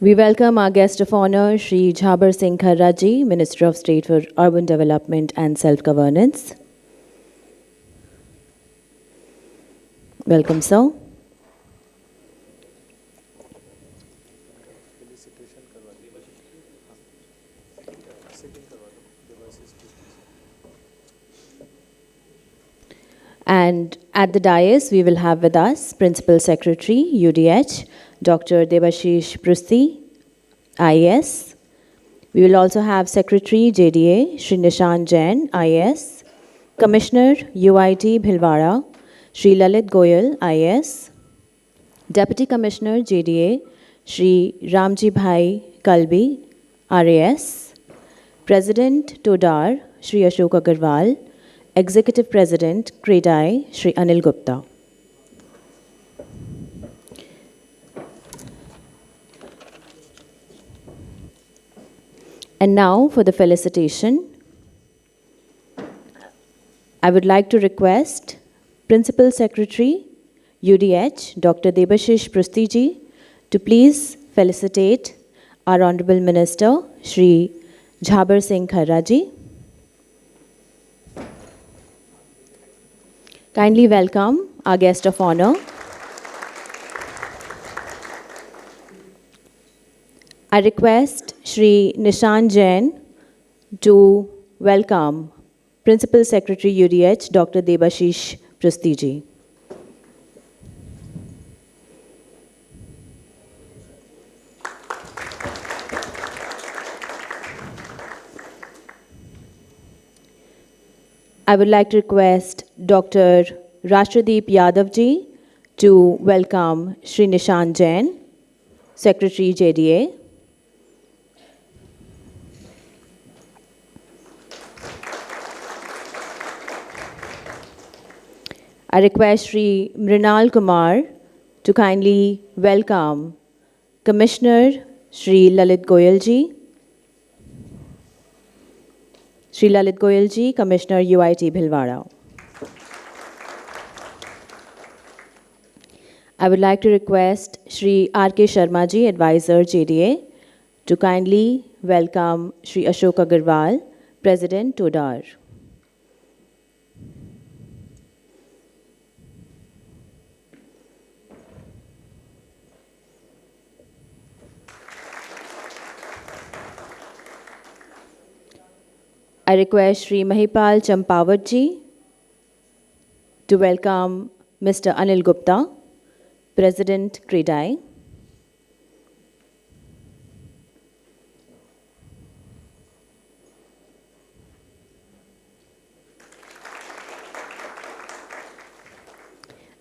We welcome our guest of honor, Shri Jhabbar Singh Kharra ji, Minister of State for Urban Development and Self-Governance. Welcome, sir. And at the dais, we will have with us Principal Secretary, UDH, Dr. Debashish Prusthi, IAS. We will also have Secretary, JDA, Shri Nishan Jain, IAS, Commissioner, UIT, Bhilwara, Shri Lalit Goyal, IAS, Deputy Commissioner, JDA, Shri Ramji Bhai Kalbi, RAS, President, Todar, Shri Ashok Agarwal, Executive President, CREDAI, Shri Anil Gupta. And now for the felicitation. I would like to request Principal Secretary, UDH, Dr. Debashish Prusthi ji, to please felicitate our Honorable Minister, Shri Jhabbar Singh Kharra ji. Kindly welcome our guest of honor. I request Shri Nishan Jain to welcome Principal Secretary UDH, Dr. Debashish Prusthi ji. I would like to request Dr. Rashtradeep Yadav ji to welcome Shri Nishan Jain, Secretary JDA. I request Shri Mrinal Kumar to kindly welcome Commissioner Shri Lalit Goyal ji. Shri Lalit Goyal ji, Commissioner UIT Bhilwara. I would like to request Shri R.K. Sharma ji, Advisor JDA, to kindly welcome Shri Ashok Agarwal, President Todar. I request Shri Mahipal Champawat ji to welcome Mr. Anil Gupta, President CREDAI.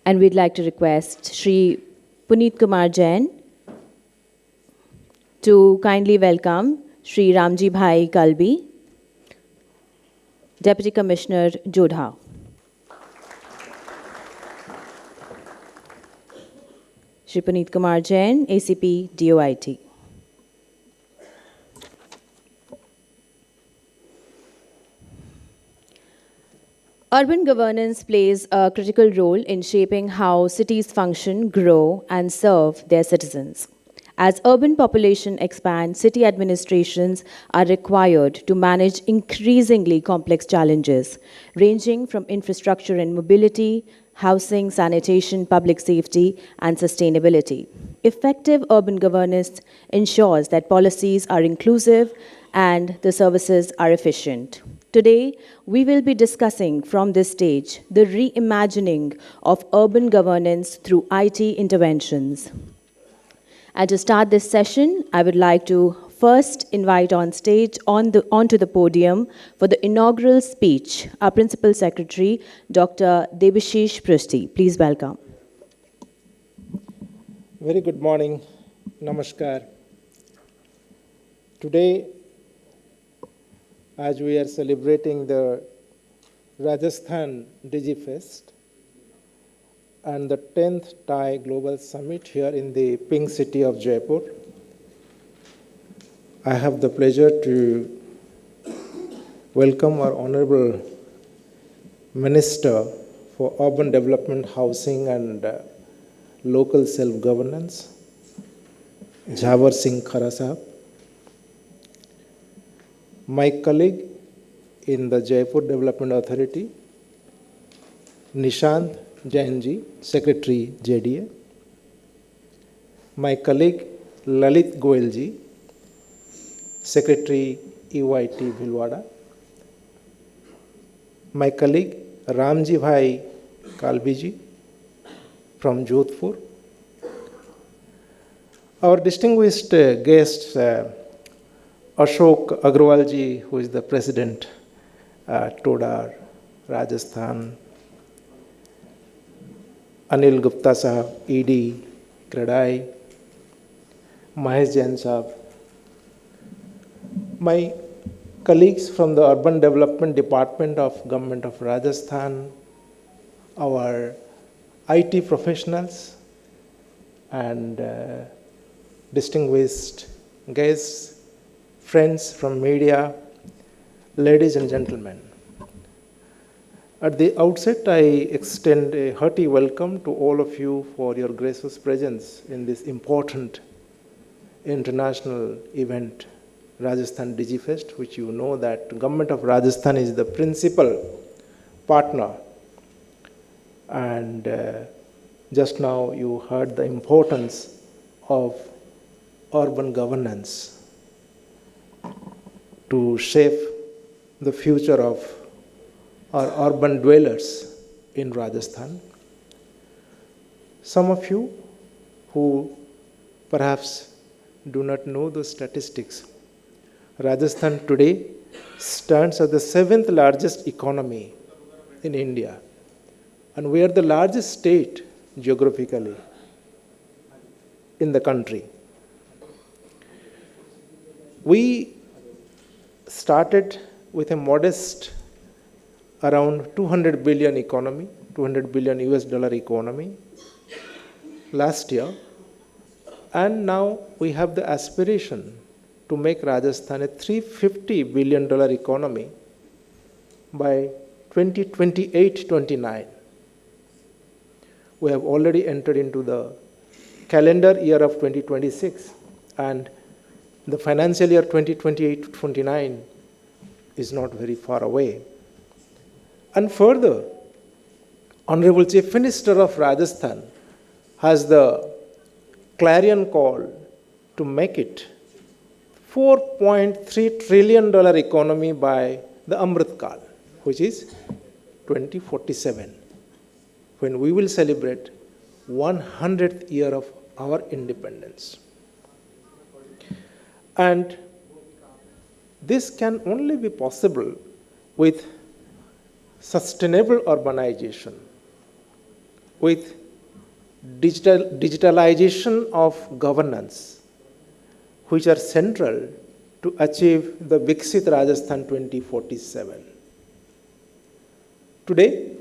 And we'd like to request Shri Puneet Kumar Jain to kindly welcome Shri Ramji Bhai Kalbi, Deputy Commissioner Jodha. Shri Puneet Kumar Jain, ACP DOIT. Urban governance plays a critical role in shaping how cities function, grow, and serve their citizens. As urban population expands, city administrations are required to manage increasingly complex challenges, ranging from infrastructure and mobility, housing, sanitation, public safety, and sustainability. Effective urban governance ensures that policies are inclusive and the services are efficient. Today, we will be discussing from this stage the reimagining of urban governance through IT interventions. And to start this session, I would like to first invite on stage, onto the podium for the inaugural speech, our Principal Secretary, Dr. Debashish Prusthi. Please welcome. Very good morning. Namaskar. Today, as we are celebrating the Rajasthan DigiFest and the 10th TIE Global Summit here in the pink city of Jaipur, I have the pleasure to welcome our Honorable Minister for Urban Development, Housing and Local Self-Governance, Jhavar Singh Khara Sahab, my colleague in the Jaipur Development Authority, Nishant Jain ji, Secretary JDA, my colleague Lalit Goel ji, Secretary EYT Bhilwara, my colleague Ramji Bhai Kalbi ji from Jodhpur, our distinguished guests, Ashok Agrawal ji, who is the president at Todar, Rajasthan, Anil Gupta sahab, ED, Kradai, Mahesh Jain sahab, my colleagues from the Urban Development Department of Government of Rajasthan, our IT professionals, and distinguished guests, friends from media, ladies and gentlemen. At the outset, I extend a hearty welcome to all of you for your gracious presence in this important international event, Rajasthan DigiFest, which you know that Government of Rajasthan is the principal partner. And just now you heard the importance of urban governance to shape the future of our urban dwellers in Rajasthan. Some of you who perhaps do not know the statistics, Rajasthan today stands as the 7th largest economy in India, and we are the largest state geographically in the country. We started with a modest around 200 billion economy, 200 billion US dollar economy last year, and now we have the aspiration to make Rajasthan a $350 billion economy by 2028-29. We have already entered into the calendar year of 2026, and the financial year 2028-29 is not very far away. And further, Honorable Chief Minister of Rajasthan has the clarion call to make it $4.3 trillion economy by the Amrit Kal, which is 2047, when we will celebrate 100th year of our independence. And this can only be possible with sustainable urbanization, with digitalization of governance, which are central to achieve the Viksit Rajasthan 2047. Today,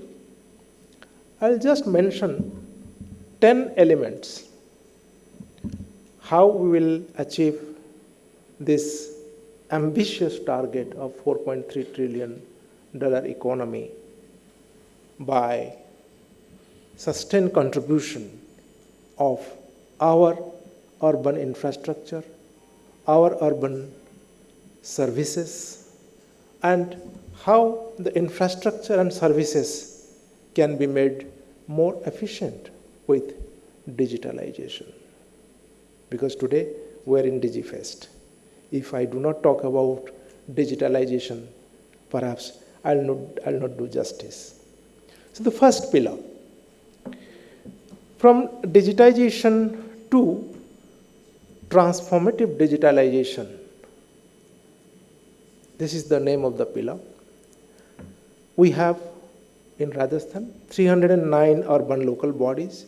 I'll just mention 10 elements how we will achieve this ambitious target of $4.3 trillion economy by sustained contribution of our urban infrastructure, our urban services, and how the infrastructure and services can be made more efficient with digitalization. Because today we are in DigiFest. If I do not talk about digitalization, perhaps I'll not do justice. So the first pillar, from digitization to transformative digitalization. This is the name of the pillar. We have in Rajasthan 309 urban local bodies,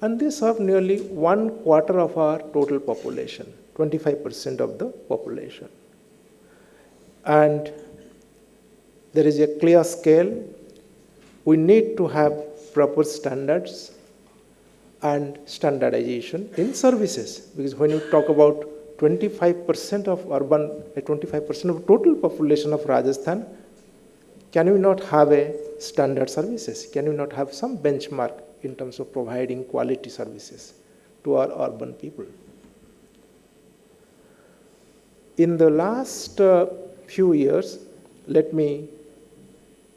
and they serve nearly 1/4 of our total population, 25% of the population. And there is a clear scale. We need to have proper standards and standardization in services, because when you talk about 25% of urban, 25% of total population of Rajasthan, can we not have a standard services? Can we not have some benchmark in terms of providing quality services to our urban people? In the last few years, let me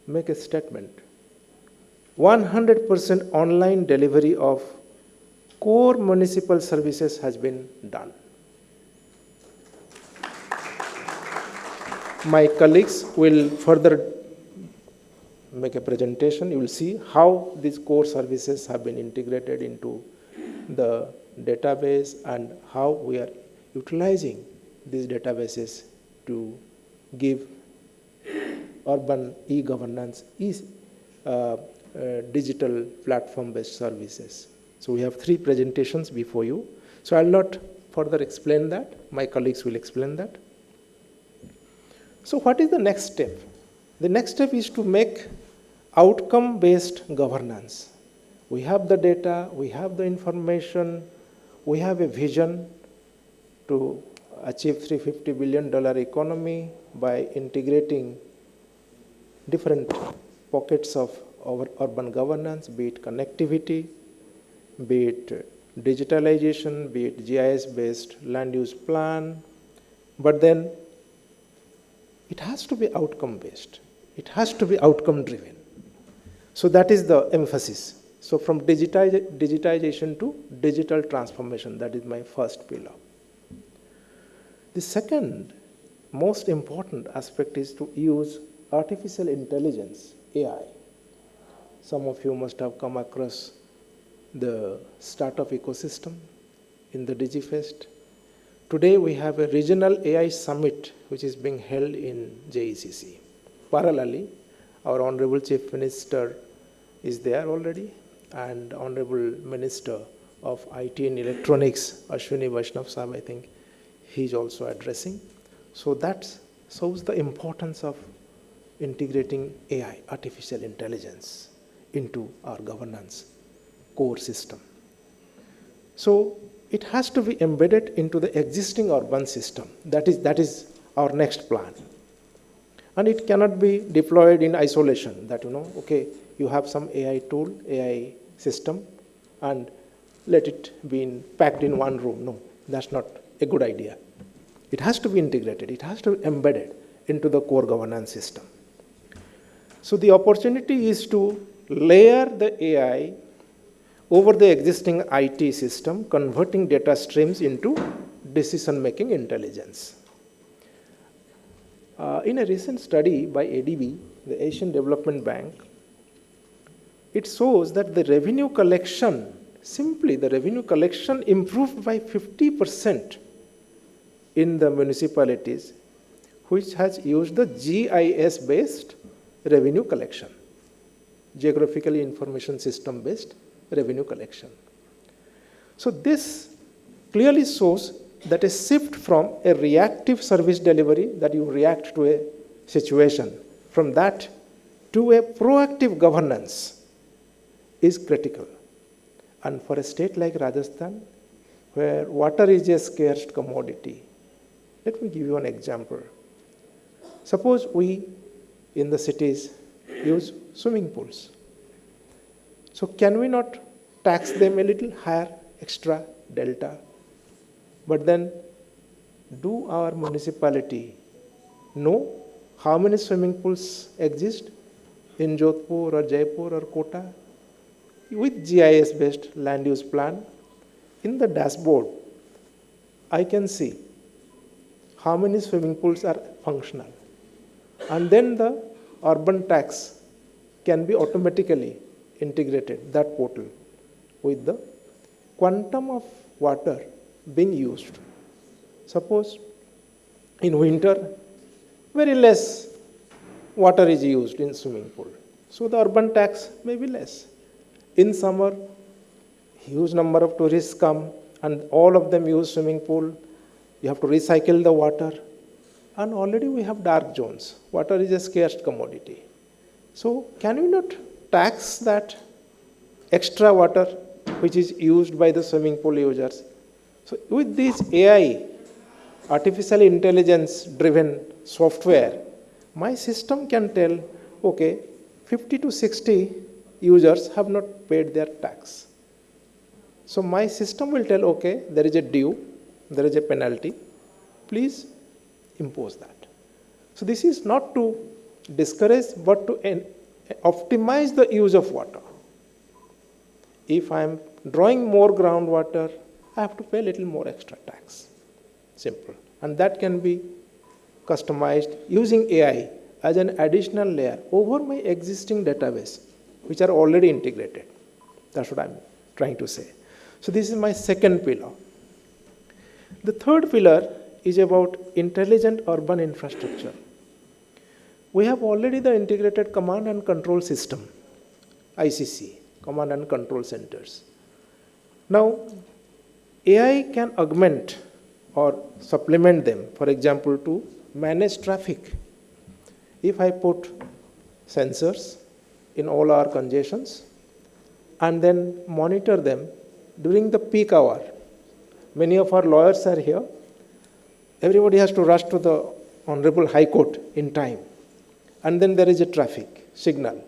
make a statement. 100% online delivery of core municipal services has been done. My colleagues will further make a presentation. You will see how these core services have been integrated into the database and how we are utilizing these databases to give urban e-governance, digital platform-based services. So we have 3 presentations before you. So I'll not further explain that. My colleagues will explain that. So what is the next step? The next step is to make outcome-based governance. We have the data, we have the information, we have a vision to achieve $350 billion economy by integrating different pockets of our urban governance, be it connectivity, be it digitalization, be it GIS-based land use plan, but then it has to be outcome-based. It has to be outcome-driven. So that is the emphasis. So from digitization to digital transformation, that is my first pillar. The second most important aspect is to use artificial intelligence, AI. Some of you must have come across the startup ecosystem in the DigiFest. Today we have a regional AI summit which is being held in JECC. Parallelly, our Honorable Chief Minister is there already, and Honorable Minister of IT and Electronics, Ashwini Vaishnav Sahab, I think he is also addressing. So that shows the importance of integrating AI, artificial intelligence, into our governance core system. So it has to be embedded into the existing urban system. That is our next plan. And it cannot be deployed in isolation, that, okay, you have some AI tool, AI system, and let it be packed in one room. No, that's not a good idea. It has to be integrated. It has to be embedded into the core governance system. So the opportunity is to layer the AI over the existing IT system, converting data streams into decision-making intelligence. In a recent study by ADB, the Asian Development Bank, it shows that the revenue collection, simply the revenue collection improved by 50% in the municipalities which has used the GIS-based revenue collection, geographically information system-based revenue collection. So this clearly shows that a shift from a reactive service delivery, that you react to a situation, from that to a proactive governance is critical. And for a state like Rajasthan, where water is a scarce commodity, let me give you an example. Suppose we in the cities use swimming pools. So can we not tax them a little higher, extra delta? But then, do our municipality know how many swimming pools exist in Jodhpur or Jaipur or Kota? With GIS-based land use plan, in the dashboard, I can see how many swimming pools are functional. And then the urban tax can be automatically integrated, that portal, with the quantum of water being used. Suppose in winter, very less water is used in swimming pool. So the urban tax may be less. In summer, huge number of tourists come and all of them use swimming pool. You have to recycle the water. And already we have dark zones. Water is a scarce commodity. So can we not tax that extra water which is used by the swimming pool users? So with this AI, artificial intelligence driven software, my system can tell, okay, 50 to 60 users have not paid their tax. So my system will tell, okay, there is a due, there is a penalty. Please impose that. So this is not to discourage, but to optimize the use of water. If I am drawing more groundwater, I have to pay a little more extra tax. Simple. And that can be customized using AI as an additional layer over my existing database, which are already integrated. That's what I'm trying to say. So this is my second pillar. The third pillar is about intelligent urban infrastructure. We have already the integrated command and control system, ICC, command and control centers. Now, AI can augment or supplement them, for example, to manage traffic. If I put sensors in all our congestions and then monitor them during the peak hour, many of our lawyers are here. Everybody has to rush to the Honorable High Court in time. And then there is a traffic signal.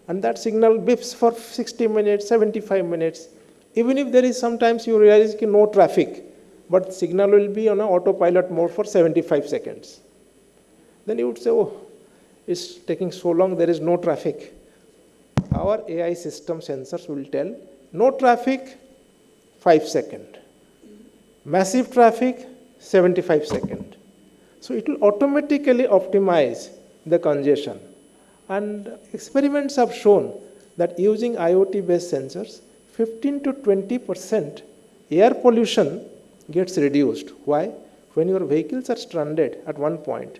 And that signal beeps for 60 minutes, 75 minutes. Even if there is sometimes you realize no traffic, but signal will be on an autopilot mode for 75 seconds. Then you would say, oh, it's taking so long, there is no traffic. Our AI system sensors will tell, no traffic, 5 seconds. Massive traffic, 75 seconds. So it will automatically optimize the congestion. And experiments have shown that using IoT-based sensors, 15 to 20% air pollution gets reduced. Why? When your vehicles are stranded at one point,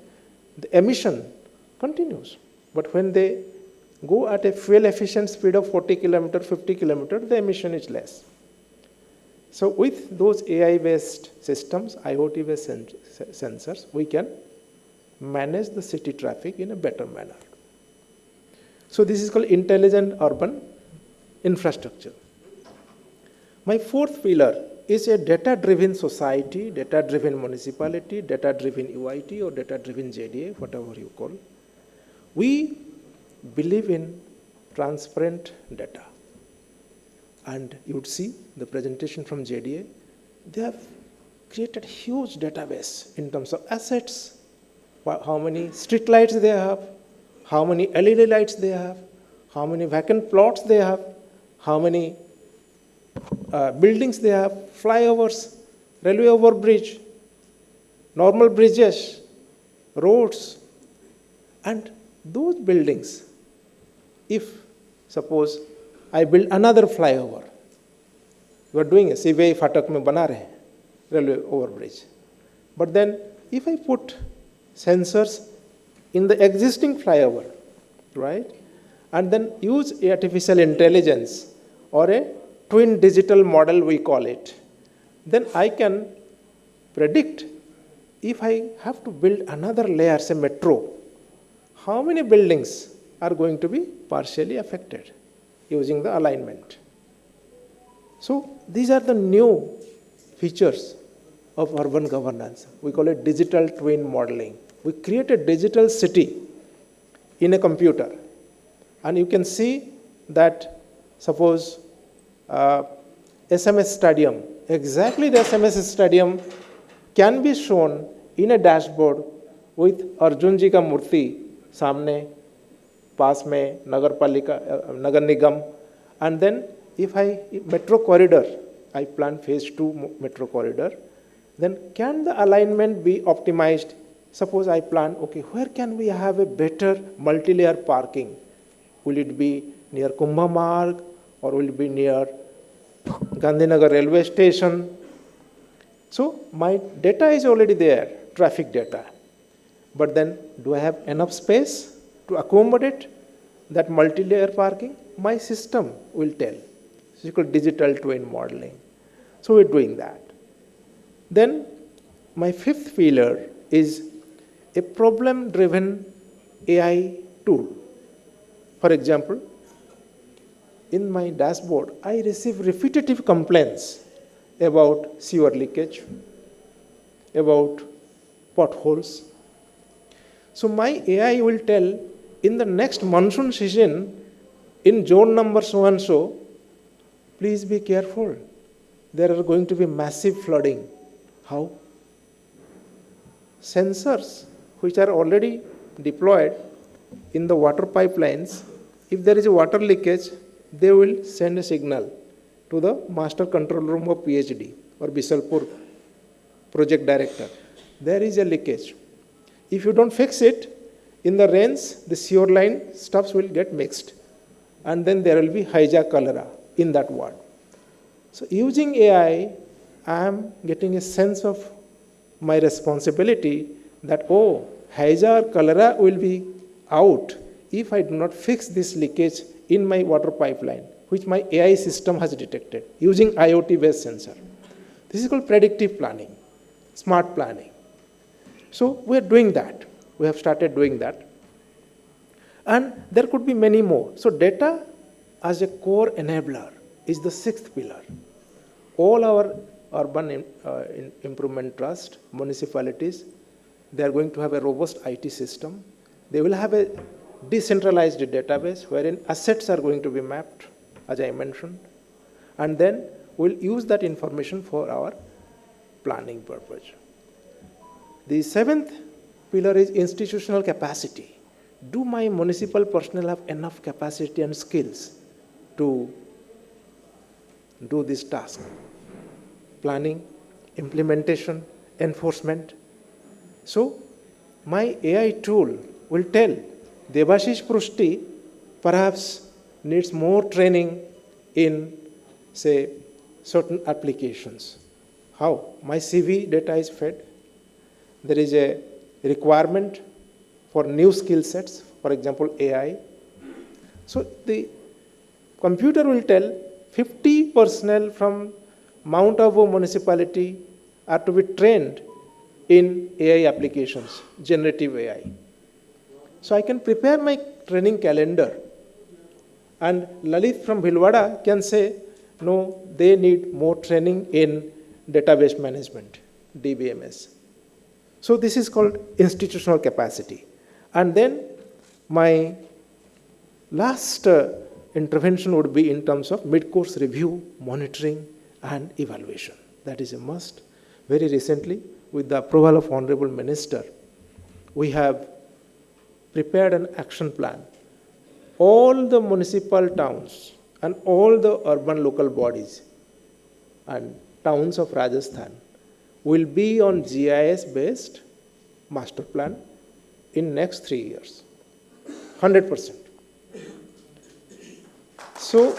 the emission continues. But when they go at a fuel-efficient speed of 40 km, 50 km, the emission is less. So with those AI-based systems, IoT-based sensors, we can manage the city traffic in a better manner. So this is called intelligent urban infrastructure. My fourth pillar is a data-driven society, data-driven municipality, data-driven UIT or data-driven JDA, whatever you call. We believe in transparent data. And you would see the presentation from JDA. They have created huge database in terms of assets, how many street lights they have, how many LED lights they have, how many vacant plots they have, how many buildings they have, flyovers, railway overbridge, normal bridges, roads. And those buildings, if suppose I build another flyover, you are doing a CVI Fatak mein bana rahe, railway overbridge. But then if I put sensors in the existing flyover, right, and then use artificial intelligence or a twin digital model we call it, then I can predict if I have to build another layer, say metro, how many buildings are going to be partially affected using the alignment. So these are the new features of urban governance. We call it digital twin modeling. We create a digital city in a computer. And you can see that, suppose, SMS stadium, exactly the SMS stadium can be shown in a dashboard with Arjun ji ka murti samne, paas mein, Nagar Nigam. And then if metro corridor, I plan phase 2 metro corridor, then can the alignment be optimized? Suppose I plan, okay, where can we have a better multi-layer parking? Will it be near Kumbha Marg or will it be near Gandhinagar railway station? So my data is already there, traffic data. But then do I have enough space to accommodate that multi-layer parking? My system will tell. It's called digital twin modeling. So we're doing that. Then my fifth pillar is a problem-driven AI tool. For example, in my dashboard, I receive repetitive complaints about sewer leakage, about potholes. So my AI will tell, in the next monsoon season, in zone number so and so, please be careful. There are going to be massive flooding. How? sensors which are already deployed in the water pipelines, if there is a water leakage, they will send a signal to the master control room of PhD or Bisalpur project director. There is a leakage. If you don't fix it, in the rains, the sewer line stuffs will get mixed. And then there will be hijack cholera in that ward. So using AI, I am getting a sense of my responsibility that, oh, hijack cholera will be out if I do not fix this leakage in my water pipeline, which my AI system has detected using IoT-based sensor. This is called predictive planning, smart planning. So we are doing that. We have started doing that. And there could be many more. So data as a core enabler is the sixth pillar. All our urban improvement trust, municipalities, they are going to have a robust IT system. They will have a decentralized database wherein assets are going to be mapped, as I mentioned. And then we'll use that information for our planning purpose. The seventh pillar is institutional capacity. Do my municipal personnel have enough capacity and skills to do this task? Planning, implementation, enforcement. So my AI tool will tell Debashish Prushti perhaps needs more training in, say, certain applications. How? My CV data is fed. There is a requirement for new skill sets, for example, AI. So the computer will tell 50 personnel from Mount Abu municipality are to be trained in AI applications, generative AI. So I can prepare my training calendar, and Lalit from Bhilwara can say, no, they need more training in database management, DBMS. So this is called institutional capacity. And then my last intervention would be in terms of mid-course review, monitoring, and evaluation. That is a must. Very recently, with the approval of Honorable Minister, we have prepared an action plan. All the municipal towns and all the urban local bodies and towns of Rajasthan will be on GIS-based master plan in next 3 years, 100%. So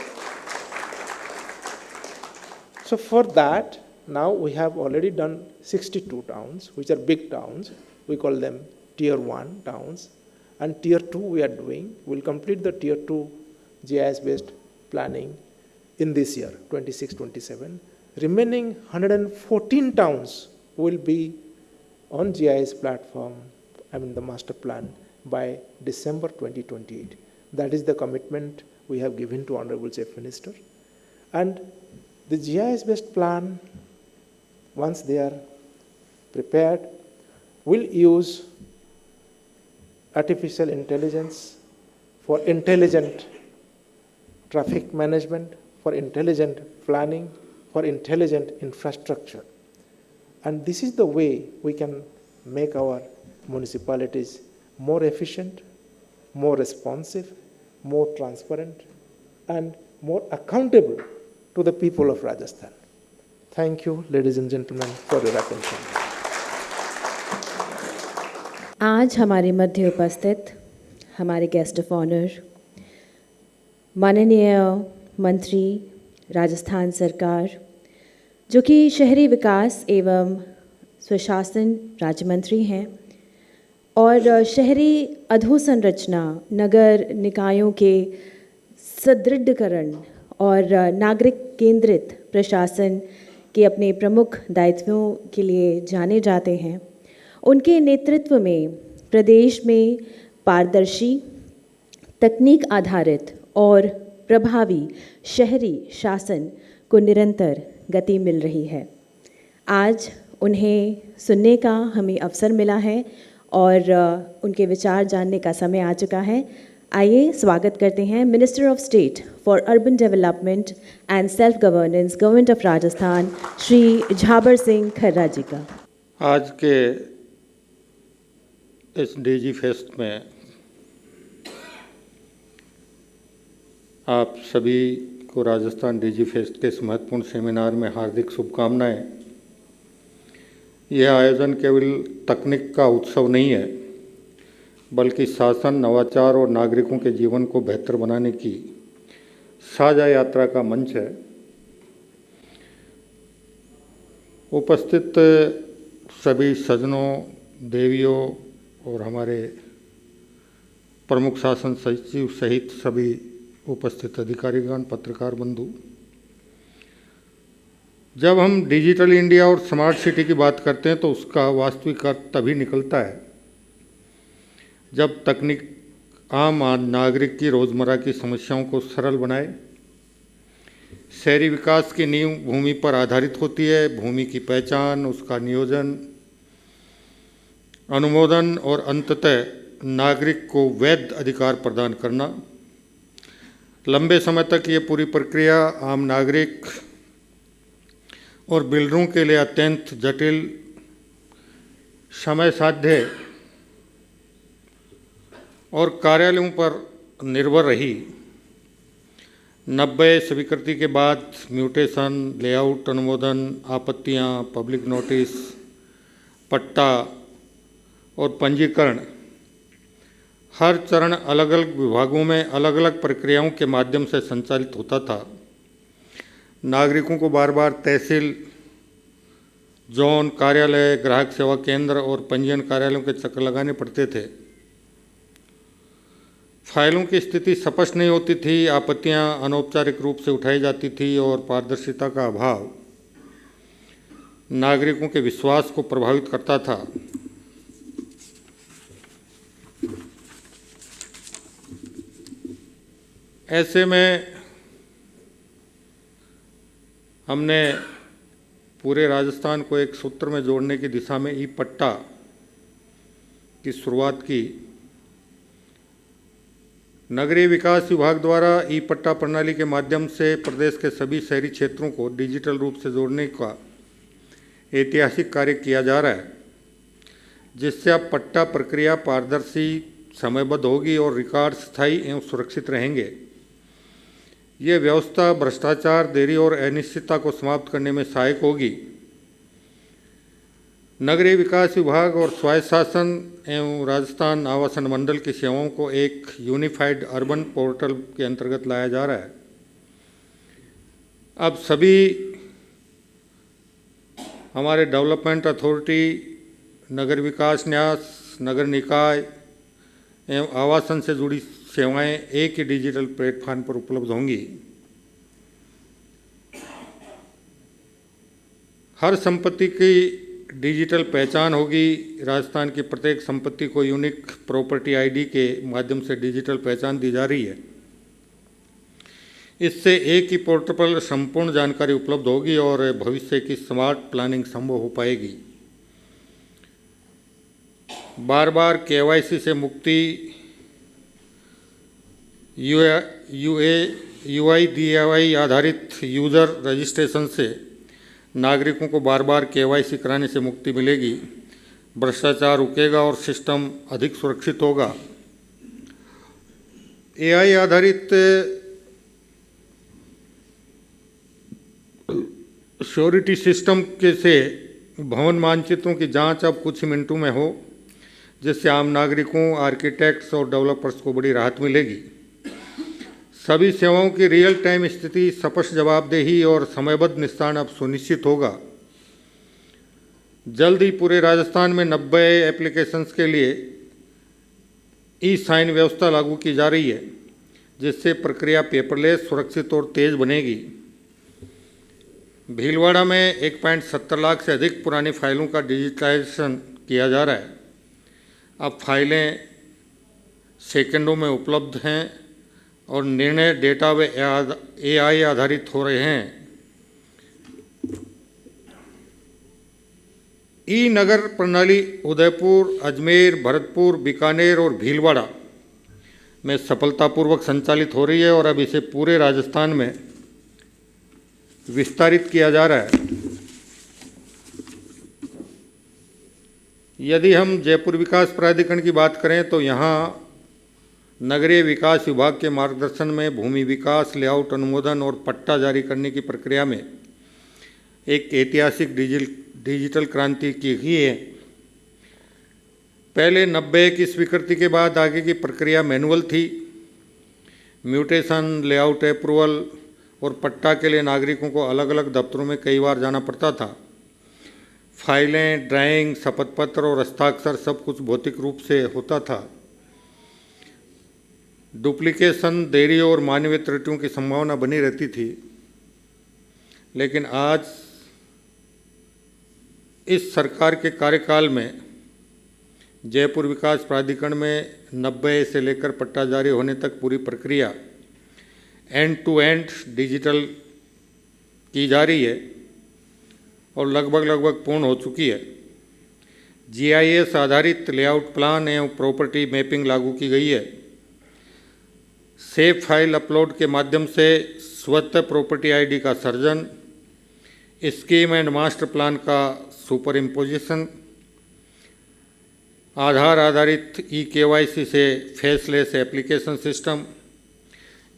for that, now we have already done 62 towns, which are big towns. We call them Tier 1 towns. And Tier 2 we are doing. We'll complete the Tier 2 GIS-based planning in this year, 26-27. Remaining 114 towns will be on GIS platform, the master plan, by December 2028. That is the commitment we have given to Honorable Chief Minister. And the GIS-based plan, once they are prepared, will use artificial intelligence for intelligent traffic management, for intelligent planning, for intelligent infrastructure. And this is the way we can make our municipalities more efficient, more responsive, more transparent, and more accountable to the people of Rajasthan. Thank you, ladies and gentlemen, for your attention. आज हमारे मध्य उपस्थित हमारे guest of honour माननीय मंत्री राजस्थान सरकार, जो कि शहरी विकास एवं स्वशासन राज्य मंत्री हैं, और शहरी अधोसंरचना, नगर निकायों के सुदृढ़ीकरण और नागरिक केंद्रित प्रशासन के अपने प्रमुख दायित्वों के लिए जाने जाते हैं। उनके नेतृत्व में प्रदेश में पारदर्शी, तकनीक आधारित और प्रभावी शहरी शासन को निरंतर गति मिल रही है। आज उन्हें सुनने का हमें अवसर मिला है और उनके विचार जानने का समय आ चुका है। आइए स्वागत करते हैं minister of state for urban development and self governance, government of Rajasthan, Shri Jhabar Singh Kharra ji का। आज के इस डीजी फेस्ट में आप सभी को राजस्थान डीजी फेस्ट के इस महत्वपूर्ण सेमिनार में हार्दिक शुभकामनाएं। यह आयोजन केवल तकनीक का उत्सव नहीं है, बल्कि शासन, नवाचार और नागरिकों के जीवन को बेहतर बनाने की साझा यात्रा का मंच है। उपस्थित सभी सज्जनों, देवियों और हमारे प्रमुख शासन सचिव सहित सभी उपस्थित अधिकारीगण, पत्रकार बंधु, जब हम डिजिटल इंडिया और स्मार्ट सिटी की बात करते हैं तो उसका वास्तविक अर्थ तभी निकलता है जब तकनीक आम नागरिक की रोज़मर्रा की समस्याओं को सरल बनाए। शहरी विकास की नींव भूमि पर आधारित होती है। भूमि की पहचान, उसका नियोजन, अनुमोदन और अंततः नागरिक को वैध अधिकार प्रदान करना। लंबे समय तक ये पूरी प्रक्रिया आम नागरिक और बिल्डरों के लिए अत्यंत जटिल, समय साध्य और कार्यालयों पर निर्भर रही। 90 स्वीकृति के बाद म्यूटेशन, लेआउट, अनुमोदन, आपत्तियां, पब्लिक नोटिस, पट्टा और पंजीकरण, हर चरण अलग अलग विभागों में अलग अलग प्रक्रियाओं के माध्यम से संचालित होता था। नागरिकों को बार बार तहसील, जोन कार्यालय, ग्राहक सेवा केंद्र और पंजीयन कार्यालयों के चक्कर लगाने पड़ते थे। फाइलों की स्थिति स्पष्ट नहीं होती थी, आपत्तियां अनौपचारिक रूप से उठाई जाती थी और पारदर्शिता का अभाव नागरिकों के विश्वास को प्रभावित करता था। ऐसे में हमने पूरे राजस्थान को एक सूत्र में जोड़ने की दिशा में ई पट्टा की शुरुआत की। नगरीय विकास विभाग द्वारा ई पट्टा प्रणाली के माध्यम से प्रदेश के सभी शहरी क्षेत्रों को डिजिटल रूप से जोड़ने का ऐतिहासिक कार्य किया जा रहा है, जिससे अब पट्टा प्रक्रिया पारदर्शी, समयबद्ध होगी और रिकॉर्ड स्थायी एवं सुरक्षित रहेंगे। ये व्यवस्था भ्रष्टाचार, देरी और अनिश्चितता को समाप्त करने में सहायक होगी। नगरीय विकास विभाग और स्वायत्त शासन एवं राजस्थान आवासन मंडल की सेवाओं को एक यूनिफाइड अर्बन पोर्टल के अंतर्गत लाया जा रहा है। अब सभी हमारे डेवलपमेंट अथॉरिटी, नगर विकास न्यास, नगर निकाय एवं आवासन से जुड़ी सेवाएं एक ही डिजिटल प्लेटफॉर्म पर उपलब्ध होंगी। हर संपत्ति की डिजिटल पहचान होगी। राजस्थान की प्रत्येक संपत्ति को यूनिक प्रॉपर्टी आईडी के माध्यम से डिजिटल पहचान दी जा रही है। इससे एक ही पोर्टल पर संपूर्ण जानकारी उपलब्ध होगी और भविष्य की स्मार्ट प्लानिंग संभव हो पाएगी। बार बार केवाईसी से मुक्ति, यूआईडीएआई आधारित यूजर रजिस्ट्रेशन से नागरिकों को बार बार केवाईसी कराने से मुक्ति मिलेगी। भ्रष्टाचार रुकेगा और सिस्टम अधिक सुरक्षित होगा। एआई आधारित श्योरिटी सिस्टम के से भवन मानचित्रों की जांच अब कुछ मिनटों में हो, जिससे आम नागरिकों, आर्किटेक्ट्स और डेवलपर्स को बड़ी राहत मिलेगी। सभी सेवाओं की रियल टाइम स्थिति, स्पष्ट जवाबदेही और समयबद्ध निस्तारण अब सुनिश्चित होगा। जल्द ही पूरे राजस्थान में 90 एप्लीकेशंस के लिए ई साइन व्यवस्था लागू की जा रही है, जिससे प्रक्रिया पेपरलेस, सुरक्षित और तेज बनेगी। भीलवाड़ा में 1.70 लाख से अधिक पुरानी फाइलों का डिजिटाइजेशन किया जा रहा है। अब फाइलें सेकंडों में उपलब्ध हैं और निर्णय डेटा व एआई आधारित हो रहे हैं। ई नगर प्रणाली उदयपुर, अजमेर, भरतपुर, बीकानेर और भीलवाड़ा में सफलतापूर्वक संचालित हो रही है और अब इसे पूरे राजस्थान में विस्तारित किया जा रहा है। यदि हम जयपुर विकास प्राधिकरण की बात करें तो यहाँ नगरीय विकास विभाग के मार्गदर्शन में भूमि विकास, लेआउट अनुमोदन और पट्टा जारी करने की प्रक्रिया में एक ऐतिहासिक डिजिटल क्रांति की गई है। पहले 90 की स्वीकृति के बाद आगे की प्रक्रिया मैनुअल थी। म्यूटेशन, लेआउट अप्रूवल और पट्टा के लिए नागरिकों को अलग अलग दफ्तरों में कई बार जाना पड़ता था। फाइलें, ड्राइंग, शपथ पत्र और हस्ताक्षर सब कुछ भौतिक रूप से होता था। डुप्लीकेशन, देरी और मानवीय त्रुटियों की संभावना बनी रहती थी। लेकिन आज इस सरकार के कार्यकाल में जयपुर विकास प्राधिकरण में 90 से लेकर पट्टा जारी होने तक पूरी प्रक्रिया एंड टू एंड डिजिटल की जा रही है और लगभग पूर्ण हो चुकी है। GIS आधारित लेआउट प्लान एवं प्रॉपर्टी मैपिंग लागू की गई है। सेव फाइल अपलोड के माध्यम से स्वतः प्रॉपर्टी ID का surgeon, scheme and master plan का सुपर इम्पोजिशन, आधार आधारित eKYC से फेसलेस एप्लीकेशन सिस्टम,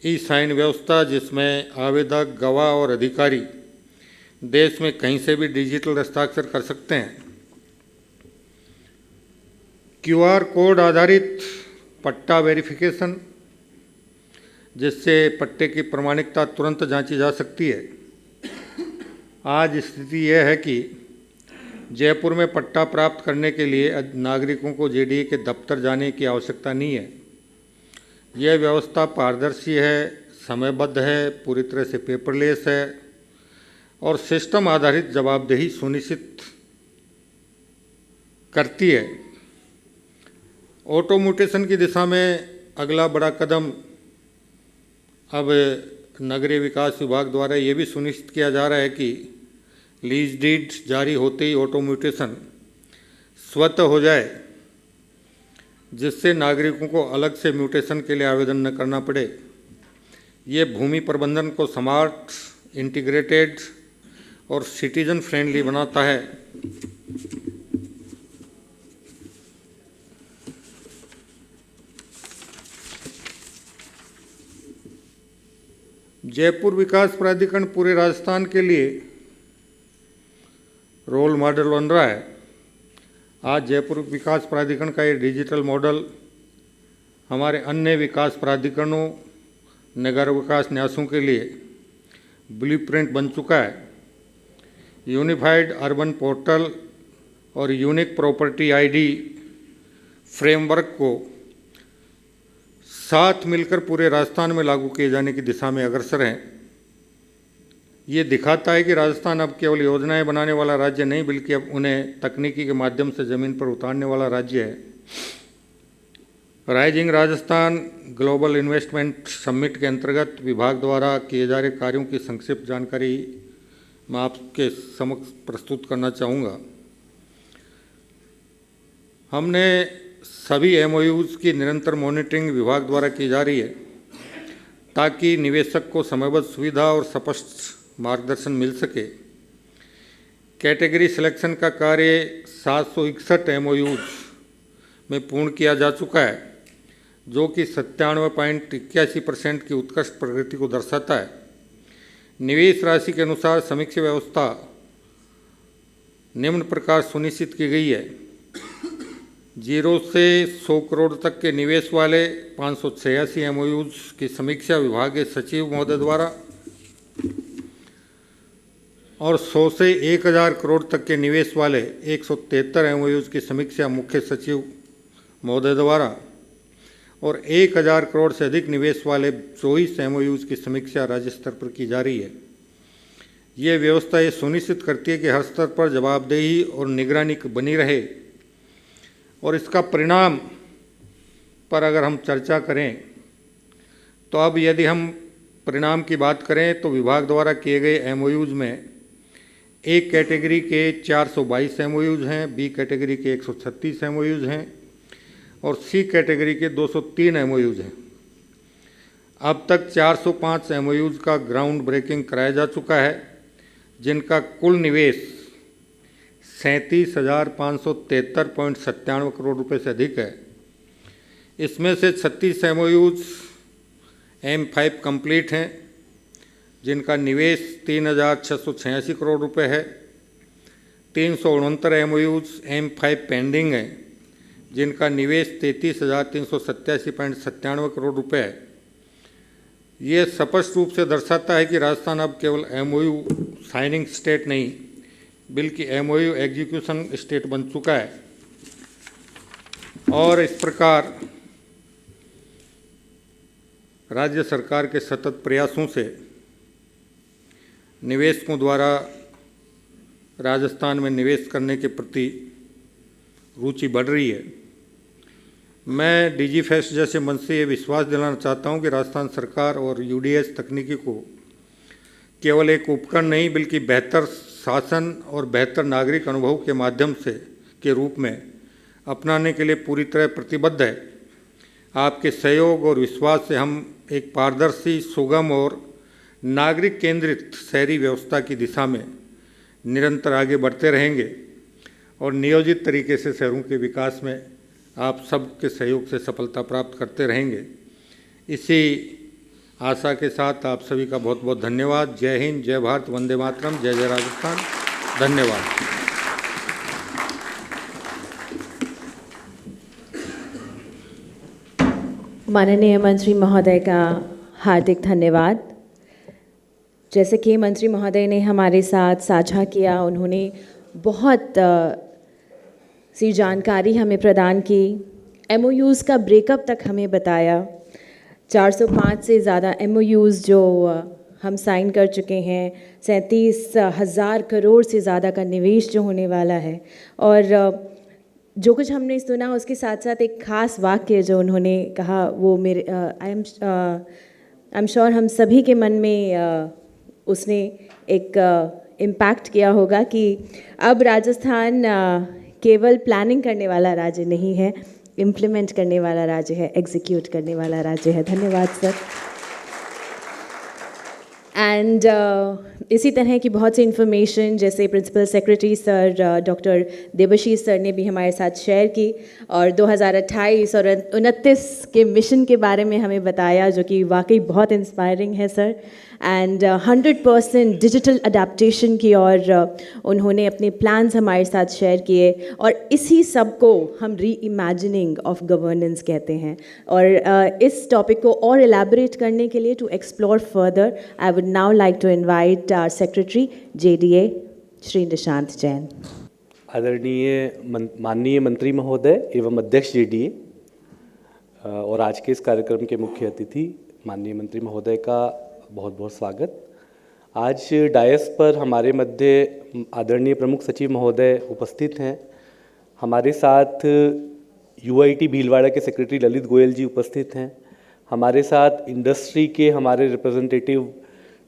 साइन व्यवस्था जिसमें आवेदक, गवाह और अधिकारी देश में कहीं से भी डिजिटल हस्ताक्षर कर सकते हैं। QR कोड आधारित पट्टा वेरिफिकेशन जिससे पट्टे की प्रामाणिकता तुरंत जांची जा सकती है। आज स्थिति यह है कि जयपुर में पट्टा प्राप्त करने के लिए नागरिकों को JDA के दफ्तर जाने की आवश्यकता नहीं है। यह व्यवस्था पारदर्शी है, समयबद्ध है, पूरी तरह से पेपरलेस है और सिस्टम आधारित जवाबदेही सुनिश्चित करती है। ऑटो म्यूटेशन की दिशा में अगला बड़ा कदम अब नगरीय विकास विभाग द्वारा ये भी सुनिश्चित किया जा रहा है कि लीज डीड जारी होते ही ऑटो म्यूटेशन स्वतः हो जाए, जिससे नागरिकों को अलग से म्यूटेशन के लिए आवेदन न करना पड़े। ये भूमि प्रबंधन को स्मार्ट, इंटीग्रेटेड और सिटीजन फ्रेंडली बनाता है। जयपुर विकास प्राधिकरण पूरे राजस्थान के लिए रोल मॉडल बन रहा है। आज जयपुर विकास प्राधिकरण का ये डिजिटल मॉडल हमारे अन्य विकास प्राधिकरणों, नगर विकास न्यासों के लिए ब्लूप्रिंट बन चुका है। यूनिफाइड अर्बन पोर्टल और यूनिक प्रॉपर्टी ID फ्रेमवर्क को साथ मिलकर पूरे राजस्थान में लागू किए जाने की दिशा में अग्रसर हैं। ये दिखाता है कि राजस्थान अब केवल योजनाएं बनाने वाला राज्य नहीं बल्कि अब उन्हें तकनीकी के माध्यम से ज़मीन पर उतारने वाला राज्य है। Rising Rajasthan global investment summit के अंतर्गत विभाग द्वारा किए जा रहे कार्यों की संक्षिप्त जानकारी मैं आपके समक्ष प्रस्तुत करना चाहूँगा। हमने सभी MOUs की निरंतर मॉनिटरिंग विभाग द्वारा की जा रही है ताकि निवेशक को समयबद्ध सुविधा और स्पष्ट मार्गदर्शन मिल सके। कैटेगरी सिलेक्शन का कार्य 761 MOUs में पूर्ण किया जा चुका है, जो कि 97.81% की उत्कृष्ट प्रगति को दर्शाता है। निवेश राशि के अनुसार समीक्षा व्यवस्था निम्न प्रकार सुनिश्चित की गई है। 0 से 100 करोड़ तक के निवेश वाले 586 MOUs की समीक्षा विभागीय सचिव महोदय द्वारा और 100 से 1000 करोड़ तक के निवेश वाले 173 MOUs की समीक्षा मुख्य सचिव महोदय द्वारा और 1000 करोड़ से अधिक निवेश वाले 24 MOUs की समीक्षा राज्य स्तर पर की जा रही है। ये व्यवस्था ये सुनिश्चित करती है कि हर स्तर पर जवाबदेही और निगरानी बनी रहे। और इसका परिणाम पर अगर हम चर्चा करें तो अब यदि हम परिणाम की बात करें तो विभाग द्वारा किए गए MOUs में A कैटेगरी के 422 MOUs हैं, B कैटेगरी के 136 MOUs हैं और C कैटेगरी के 203 MOUs हैं। अब तक 405 MOUs का ग्राउंड ब्रेकिंग कराया जा चुका है, जिनका कुल निवेश 37,573.97 करोड़ रुपए से अधिक है। इसमें से 36 MOUs M5 कंप्लीट हैं, जिनका निवेश 3,686 करोड़ रुपए है। 369 MOUs M5 पेंडिंग हैं, जिनका निवेश 33,387.97 करोड़ रुपए है। ये स्पष्ट रूप से दर्शाता है कि राजस्थान अब केवल MOU साइनिंग स्टेट नहीं, बल्कि MOU एग्जीक्यूशन स्टेट बन चुका है। और इस प्रकार राज्य सरकार के सतत प्रयासों से निवेशकों द्वारा राजस्थान में निवेश करने के प्रति रुचि बढ़ रही है। मैं DG फेस्ट जैसे मंच से ये विश्वास दिलाना चाहता हूँ कि राजस्थान सरकार और UDS तकनीकी को केवल एक उपकरण नहीं, बल्कि बेहतर शासन और बेहतर नागरिक अनुभव के माध्यम से के रूप में अपनाने के लिए पूरी तरह प्रतिबद्ध है। आपके सहयोग और विश्वास से हम एक पारदर्शी, सुगम और नागरिक केंद्रित शहरी व्यवस्था की दिशा में निरंतर आगे बढ़ते रहेंगे और नियोजित तरीके से शहरों के विकास में आप सबके सहयोग से सफलता प्राप्त करते रहेंगे। इसी आशा के साथ आप सभी का बहुत बहुत धन्यवाद। जय हिंद, जय भारत, वंदे मातरम, जय जय राजस्थान। धन्यवाद। माननीय मंत्री महोदय का हार्दिक धन्यवाद। जैसे कि मंत्री महोदय ने हमारे साथ साझा किया, उन्होंने बहुत सी जानकारी हमें प्रदान की, MOUs का ब्रेकअप तक हमें बताया। 405 से ज़्यादा MOUs जो हम साइन कर चुके हैं, 37,000 करोड़ से ज़्यादा का निवेश जो होने वाला है। और जो कुछ हमने सुना उसके साथ साथ एक ख़ास वाक्य जो उन्होंने कहा, वो मेरे आई एम श्योर हम सभी के मन में उसने एक इम्पैक्ट किया होगा कि अब राजस्थान केवल प्लानिंग करने वाला राज्य नहीं है, इम्प्लीमेंट करने वाला राज्य है, एग्जीक्यूट करने वाला राज्य है। धन्यवाद सर। एंड इसी तरह की बहुत सी इन्फॉर्मेशन जैसे principal secretary sir doctor Debashish sir ने भी हमारे साथ शेयर की और 2028 और 29 के मिशन के बारे में हमें बताया, जो कि वाकई बहुत इंस्पायरिंग है सर। एंड 100% डिजिटल अडेप्टेशन की और उन्होंने अपने प्लान्स हमारे साथ शेयर किए और इसी सब को हम री इमेजिनिंग ऑफ गवर्नेंस कहते हैं। और इस टॉपिक को और एलैबोरेट करने के लिए, to explore further, I would now like to invite our secretary JDA Shri Nishant Jain. आदरणीय माननीय मंत्री महोदय एवं अध्यक्ष JDA और आज के इस कार्यक्रम के मुख्य अतिथि माननीय मंत्री महोदय का बहुत बहुत स्वागत। आज डायस पर हमारे मध्य आदरणीय प्रमुख सचिव महोदय उपस्थित हैं। हमारे साथ UIT भीलवाड़ा के सेक्रेटरी ललित गोयल जी उपस्थित हैं। हमारे साथ इंडस्ट्री के हमारे रिप्रेजेंटेटिव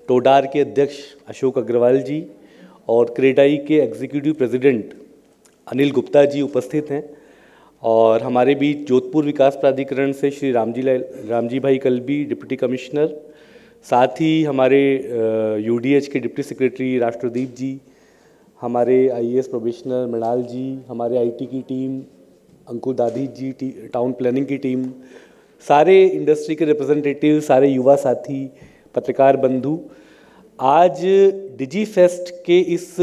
टोडार के अध्यक्ष अशोक अग्रवाल जी और क्रेडाई के एग्जीक्यूटिव प्रेसिडेंट अनिल गुप्ता जी उपस्थित हैं। और हमारे बीच जोधपुर विकास प्राधिकरण से श्री रामजी भाई कलबी डिप्टी कमिश्नर, साथ ही हमारे UDH के डिप्टी सेक्रेटरी राष्ट्रदीप जी, हमारे IAS प्रोबेशनर मृणाल जी, हमारे IT की टीम अंकुर दादी जी, टाउन प्लानिंग की टीम, सारे इंडस्ट्री के रिप्रेजेंटेटिव, सारे युवा साथी, पत्रकार बंधु, आज डिजी फेस्ट के इस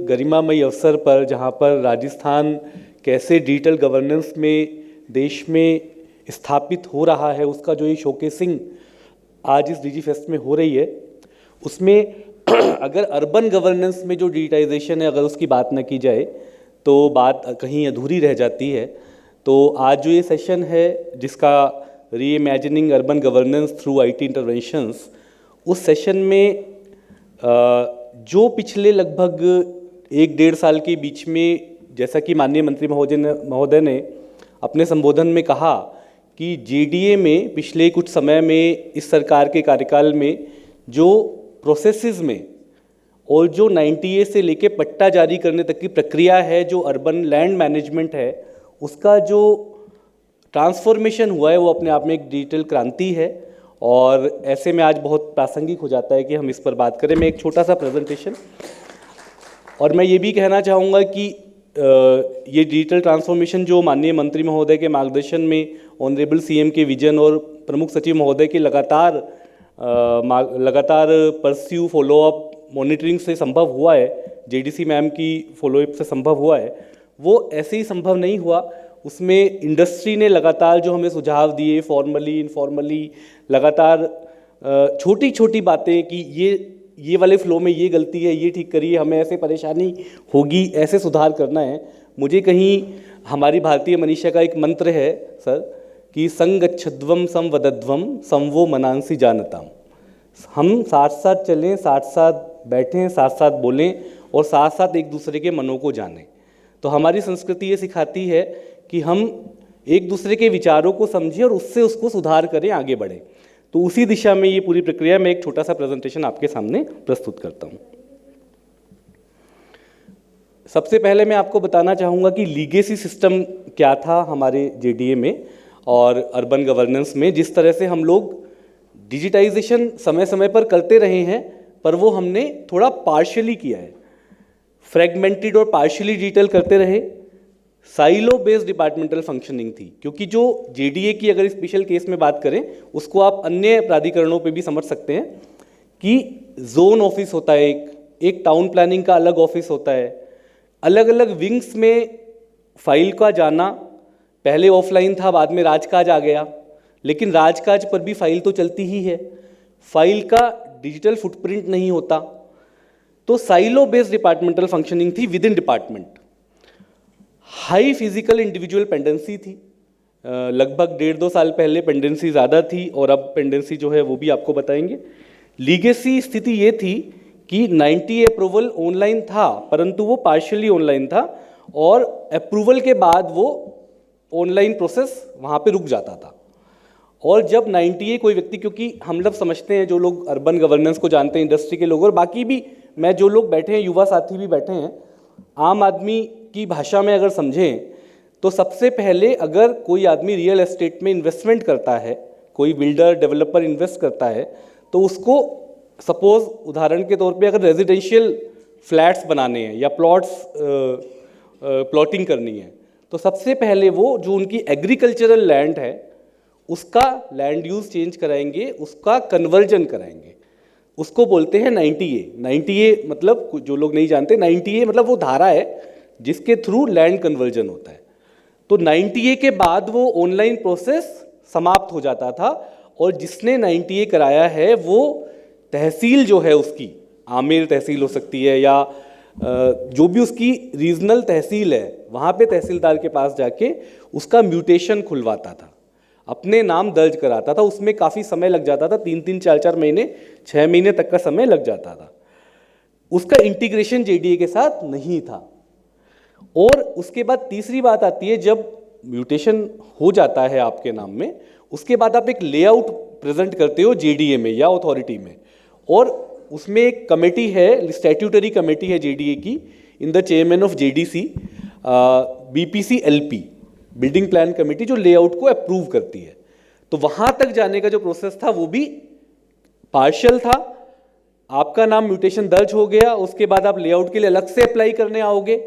गरिमामयी अवसर पर, जहां पर राजस्थान कैसे डिजिटल गवर्नेंस में देश में स्थापित हो रहा है, उसका जो ये शोकेसिंग आज इस डिजी फेस्ट में हो रही है, उसमें अगर अर्बन गवर्नेंस में जो डिजिटाइजेशन है, अगर उसकी बात न की जाए तो बात कहीं अधूरी रह जाती है। तो आज जो ये सेशन है जिसका री imagining urban governance through IT interventions, उस सेशन में जो पिछले लगभग 1-1.5 साल के बीच में, जैसा कि माननीय मंत्री महोदय ने अपने संबोधन में कहा कि JDA में पिछले कुछ समय में इस सरकार के कार्यकाल में जो प्रोसेसेस में और जो 90A से लेके पट्टा जारी करने तक की प्रक्रिया है, जो अर्बन लैंड मैनेजमेंट है, उसका जो ट्रांसफॉर्मेशन हुआ है, वो अपने आप में एक डिजिटल क्रांति है। और ऐसे में आज बहुत प्रासंगिक हो जाता है कि हम इस पर बात करें। मैं एक छोटा सा प्रेजेंटेशन, और मैं ये भी कहना चाहूँगा कि ये डिजिटल ट्रांसफॉर्मेशन जो माननीय मंत्री महोदय के मार्गदर्शन में ऑनरेबल सीएम के विजन और प्रमुख सचिव महोदय के लगातार परस्यू फॉलोअप मॉनिटरिंग से संभव हुआ है, जेडीसी मैम की फॉलोअप से संभव हुआ है, वो ऐसे ही संभव नहीं हुआ। उसमें इंडस्ट्री ने लगातार जो हमें सुझाव दिए, फॉर्मली इनफॉर्मली, लगातार छोटी छोटी बातें कि ये वाले फ्लो में ये गलती है, ये ठीक करिए, हमें ऐसे परेशानी होगी, ऐसे सुधार करना है। मुझे कहीं हमारी भारतीय मनीषा का एक मंत्र है सर कि संगच्छध्वम संवदध्वम संवो मनांसी जानताम। हम साथ साथ चलें, साथ साथ बैठें, साथ साथ बोलें और साथ साथ एक दूसरे के मनों को जानें। तो हमारी संस्कृति ये सिखाती है कि हम एक दूसरे के विचारों को समझें और उससे उसको सुधार करें, आगे बढ़ें। तो उसी दिशा में ये पूरी प्रक्रिया में एक छोटा सा प्रेजेंटेशन आपके सामने प्रस्तुत करता हूँ। सबसे पहले मैं आपको बताना चाहूँगा कि लीगेसी सिस्टम क्या था हमारे जेडीए में और अर्बन गवर्नेंस में। जिस तरह से हम लोग डिजिटाइजेशन समय समय पर करते रहे हैं, पर वो हमने थोड़ा पार्शियली किया है, फ्रेगमेंटेड और पार्शियली डिजिटल करते रहे। साइलो बेस्ड डिपार्टमेंटल फंक्शनिंग थी, क्योंकि जो जेडीए की अगर स्पेशल केस में बात करें, उसको आप अन्य प्राधिकरणों पे भी समझ सकते हैं कि जोन ऑफिस होता है, एक टाउन प्लानिंग का अलग ऑफिस होता है, अलग अलग विंग्स में फाइल का जाना पहले ऑफलाइन था, बाद में राजकाज आ गया, लेकिन राजकाज पर भी फाइल तो चलती ही है, फाइल का डिजिटल फुटप्रिंट नहीं होता। तो साइलो बेस्ड डिपार्टमेंटल फंक्शनिंग थी with in department. High physical individual pendency थी, लगभग 1.5-2 साल पहले पेंडेंसी ज़्यादा थी और अब पेंडेंसी जो है वो भी आपको बताएंगे। लीगेसी स्थिति ये थी कि 90 अप्रूवल ऑनलाइन था, परंतु वो पार्शियली ऑनलाइन था और अप्रूवल के बाद वो ऑनलाइन प्रोसेस वहाँ पे रुक जाता था। और जब 90 कोई व्यक्ति, क्योंकि हम लोग समझते हैं, जो लोग अर्बन गवर्नेंस को जानते हैं, इंडस्ट्री के लोग और बाकी भी, मैं जो लोग बैठे हैं, युवा साथी भी बैठे हैं, आम आदमी की भाषा में अगर समझें तो सबसे पहले अगर कोई आदमी रियल एस्टेट में इन्वेस्टमेंट करता है, कोई बिल्डर डेवलपर इन्वेस्ट करता है, तो उसको सपोज उदाहरण के तौर पे अगर रेजिडेंशियल फ्लैट्स बनाने हैं या प्लॉटिंग करनी है, तो सबसे पहले वो जो उनकी एग्रीकल्चरल लैंड है उसका लैंड यूज चेंज कराएंगे, उसका कन्वर्जन कराएंगे, उसको बोलते हैं 90A। 90A मतलब, जो लोग नहीं जानते, 90A मतलब वो धारा है जिसके थ्रू लैंड कन्वर्जन होता है। तो 90A के बाद वो ऑनलाइन प्रोसेस समाप्त हो जाता था और जिसने 90A कराया है वो तहसील जो है उसकी, आमेर तहसील हो सकती है या जो भी उसकी रीजनल तहसील है, वहाँ पे तहसीलदार के पास जाके उसका म्यूटेशन खुलवाता था, अपने नाम दर्ज कराता था। उसमें काफ़ी समय लग जाता था, 3-3, 4-4 महीने, 6 महीने तक का समय लग जाता था। उसका इंटीग्रेशन जेडीए के साथ नहीं था। और उसके बाद तीसरी बात आती है, जब म्यूटेशन हो जाता है आपके नाम में, उसके बाद आप एक लेआउट प्रेजेंट करते हो जेडीए में या अथॉरिटी में, और उसमें एक कमेटी है, स्टैट्यूटरी कमेटी है जेडीए की, in the chairman of JDC, BPC LP, building plan committee, जो लेआउट को अप्रूव करती है। तो वहाँ तक जाने का जो प्रोसेस था वो भी पार्शियल था। आपका नाम म्यूटेशन दर्ज हो गया, उसके बाद आप लेआउट के लिए अलग से अप्लाई करने आओगे,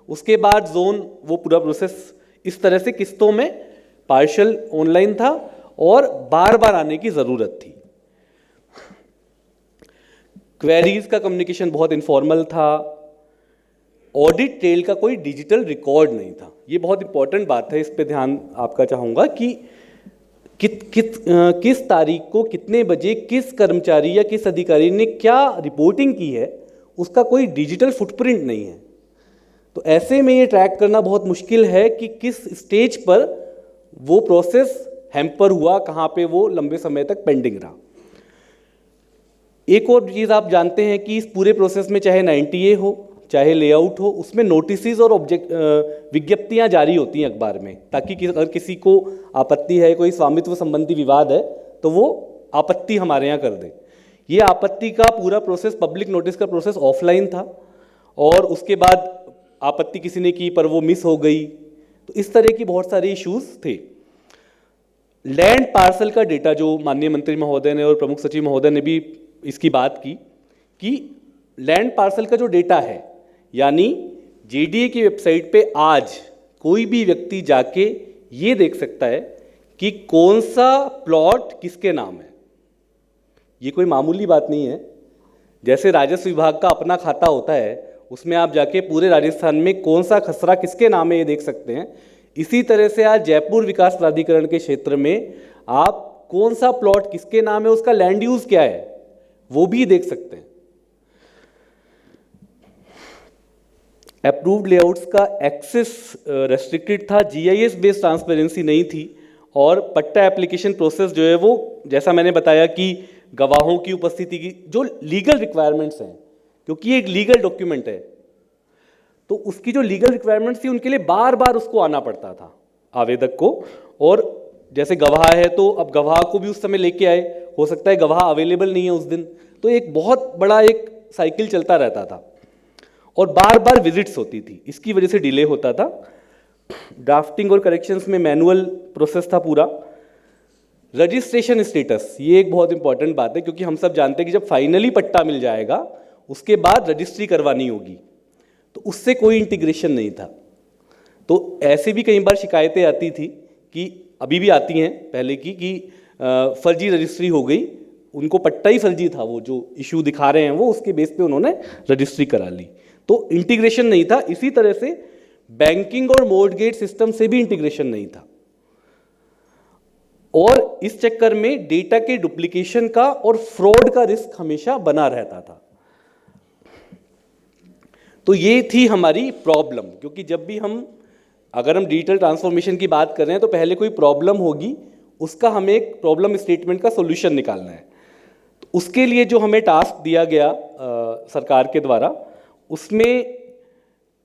उसके बाद जोन, वो पूरा प्रोसेस इस तरह से किस्तों में पार्शियल ऑनलाइन था और बार बार आने की ज़रूरत थी। क्वेरीज का कम्युनिकेशन बहुत इनफॉर्मल था। ऑडिट ट्रेल का कोई डिजिटल रिकॉर्ड नहीं था। ये बहुत इंपॉर्टेंट बात है, इस पे ध्यान आपका चाहूँगा कि किस तारीख को कितने बजे किस कर्मचारी या किस अधिकारी ने क्या रिपोर्टिंग की है, उसका कोई डिजिटल फुटप्रिंट नहीं है। तो ऐसे में ये ट्रैक करना बहुत मुश्किल है कि किस स्टेज पर वो प्रोसेस हैम्पर हुआ, कहाँ पे वो लंबे समय तक पेंडिंग रहा। एक और चीज़ आप जानते हैं कि इस पूरे प्रोसेस में चाहे 90A हो चाहे लेआउट हो, उसमें नोटिसेस और विज्ञप्तियां जारी होती हैं अखबार में, ताकि अगर किसी को आपत्ति है, कोई स्वामित्व संबंधी विवाद है, तो वो आपत्ति हमारे यहाँ कर दे। ये आपत्ति का पूरा प्रोसेस, पब्लिक नोटिस का प्रोसेस ऑफलाइन था और उसके बाद आपत्ति किसी ने की पर वो मिस हो गई। तो इस तरह की बहुत सारे इश्यूज थे। लैंड पार्सल का डेटा, जो माननीय मंत्री महोदय ने और प्रमुख सचिव महोदय ने भी इसकी बात की कि लैंड पार्सल का जो डेटा है, यानी जेडीए की वेबसाइट पे आज कोई भी व्यक्ति जाके ये देख सकता है कि कौन सा प्लॉट किसके नाम है। ये कोई मामूली बात नहीं है। जैसे राजस्व विभाग का अपना खाता होता है, उसमें आप जाके पूरे राजस्थान में कौन सा खसरा किसके नाम है ये देख सकते हैं। इसी तरह से आज जयपुर विकास प्राधिकरण के क्षेत्र में आप कौन सा प्लॉट किसके नाम है, उसका लैंड यूज क्या है, वो भी देख सकते हैं। अप्रूव्ड लेआउट्स का एक्सेस रेस्ट्रिक्टेड था, जीआईएस बेस्ड ट्रांसपेरेंसी नहीं थी, और पट्टा एप्लीकेशन प्रोसेस जो है वो, जैसा मैंने बताया कि गवाहों की उपस्थिति की जो लीगल रिक्वायरमेंट्स हैं, क्योंकि ये एक लीगल डॉक्यूमेंट है, तो उसकी जो लीगल रिक्वायरमेंट्स थी उनके लिए बार बार उसको आना पड़ता था आवेदक को। और जैसे गवाह है तो अब गवाह को भी उस समय लेके आए, हो सकता है गवाह अवेलेबल नहीं है उस दिन, तो एक बहुत बड़ा एक साइकिल चलता रहता था और बार बार विजिट्स होती थी, इसकी वजह से डिले होता था। ड्राफ्टिंग और करेक्शंस में मैनुअल प्रोसेस था पूरा। रजिस्ट्रेशन स्टेटस, ये एक बहुत इंपॉर्टेंट बात है, क्योंकि हम सब जानते हैं कि जब फाइनली पट्टा मिल जाएगा उसके बाद रजिस्ट्री करवानी होगी, तो उससे कोई इंटीग्रेशन नहीं था। तो ऐसे भी कई बार शिकायतें आती थी, कि अभी भी आती हैं पहले की, कि फर्जी रजिस्ट्री हो गई, उनको पट्टा ही फर्जी था, वो जो इशू दिखा रहे हैं वो उसके बेस पे उन्होंने रजिस्ट्री करा ली, तो इंटीग्रेशन नहीं था। इसी तरह से बैंकिंग और मॉर्टगेज सिस्टम से भी इंटीग्रेशन नहीं था, और इस चक्कर में डेटा के डुप्लीकेशन का और फ्रॉड का रिस्क हमेशा बना रहता था। तो ये थी हमारी प्रॉब्लम, क्योंकि जब भी अगर हम डिजिटल ट्रांसफॉर्मेशन की बात कर रहे हैं तो पहले कोई प्रॉब्लम होगी, उसका हमें एक प्रॉब्लम स्टेटमेंट का सॉल्यूशन निकालना है। तो उसके लिए जो हमें टास्क दिया गया सरकार के द्वारा, उसमें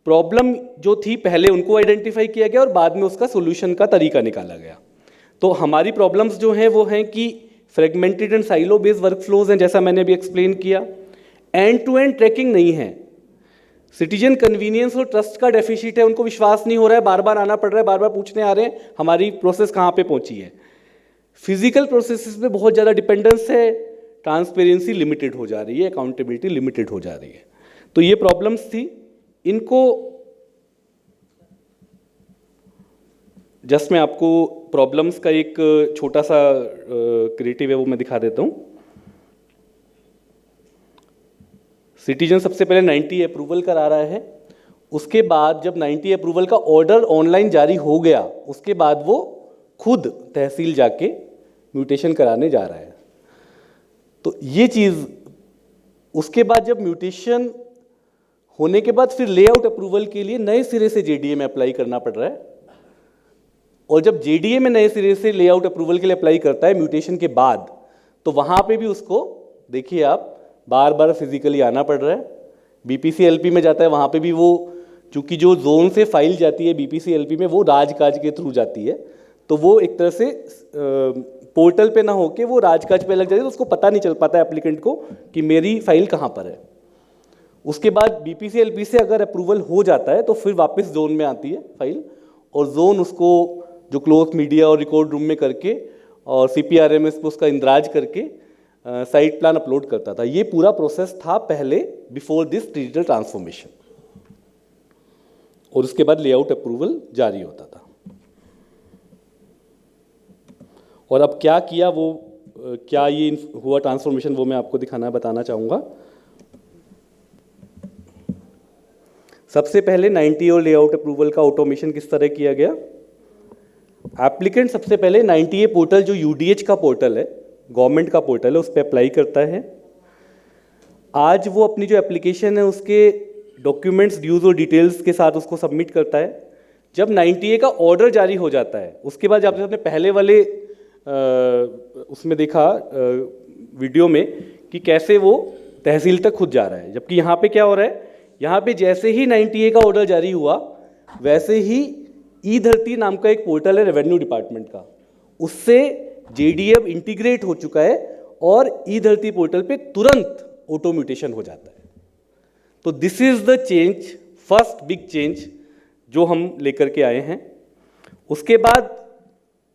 प्रॉब्लम जो थी पहले उनको आइडेंटिफाई किया गया और बाद में उसका सॉल्यूशन का तरीका निकाला गया। तो हमारी प्रॉब्लम्स जो हैं वो हैं कि fragmented and silo based workflows हैं, जैसा मैंने अभी एक्सप्लेन किया। एंड टू एंड ट्रैकिंग नहीं है, सिटीजन कन्वीनियंस और ट्रस्ट का डेफिसिट है, उनको विश्वास नहीं हो रहा है, बार बार आना पड़ रहा है, बार बार पूछने आ रहे हैं हमारी प्रोसेस कहाँ पे पहुंची है। फिजिकल प्रोसेसेस पे बहुत ज़्यादा डिपेंडेंस है, ट्रांसपेरेंसी लिमिटेड हो जा रही है, अकाउंटेबिलिटी लिमिटेड हो जा रही है। तो ये प्रॉब्लम्स थी, इनको जस्ट मैं आपको प्रॉब्लम्स का एक छोटा सा क्रिएटिव है वो मैं दिखा देता हूँ। सिटीजन सबसे पहले 90 अप्रूवल करा रहा है, उसके बाद जब 90 अप्रूवल का ऑर्डर ऑनलाइन जारी हो गया, उसके बाद वो खुद तहसील जाके म्यूटेशन कराने जा रहा है। तो ये चीज़, उसके बाद जब म्यूटेशन होने के बाद फिर लेआउट अप्रूवल के लिए नए सिरे से जेडीए में अप्लाई करना पड़ रहा है, और जब जेडीए में नए सिरे से लेआउट अप्रूवल के लिए अप्लाई करता है म्यूटेशन के बाद, तो वहाँ पे भी उसको देखिए आप बार बार फिजिकली आना पड़ रहा है। बीपीसी एलपी में जाता है, वहाँ पे भी वो, चूंकि जो जोन से फाइल जाती है बीपीसी एलपी में वो राजकाज के थ्रू जाती है, तो वो एक तरह से पोर्टल पे ना होके वो राजकाज पे लग जाती है, तो उसको पता नहीं चल पाता है एप्लीकेंट को कि मेरी फाइल कहाँ पर है। उसके बाद बीपीसी एलपी से अगर अप्रूवल हो जाता है तो फिर वापस जोन में आती है फाइल, और जोन उसको जो क्लोज मीडिया और रिकॉर्ड रूम में करके और सीपीआरएमएस पे उसका इंदराज करके साइट प्लान अपलोड करता था। ये पूरा प्रोसेस था पहले, बिफोर दिस डिजिटल ट्रांसफॉर्मेशन, और उसके बाद लेआउट अप्रूवल जारी होता था। और अब क्या किया, वो क्या ये हुआ ट्रांसफॉर्मेशन, वो मैं आपको बताना चाहूँगा। सबसे पहले 90 और लेआउट अप्रूवल का ऑटोमेशन किस तरह किया गया। एप्लीकेंट सबसे पहले 90A पोर्टल, जो यूडीएच का पोर्टल है, गवर्नमेंट का पोर्टल है, उस पर अप्लाई करता है। आज वो अपनी जो एप्लीकेशन है उसके डॉक्यूमेंट्स, ड्यूज और डिटेल्स के साथ उसको सबमिट करता है। जब 90A का ऑर्डर जारी हो जाता है, उसके बाद जब आपने पहले वाले उसमें देखा वीडियो में कि कैसे वो तहसील तक खुद जा रहा है, जबकि यहाँ पे क्या हो रहा है, यहाँ पे जैसे ही 90A का ऑर्डर जारी हुआ वैसे ही ई धरती नाम का एक पोर्टल है रेवेन्यू डिपार्टमेंट का, उससे जेडीए अब इंटीग्रेट हो चुका है और ई धरती पोर्टल पे तुरंत ऑटो म्यूटेशन हो जाता है। तो this is the change, first big change जो हम लेकर के आए हैं। उसके बाद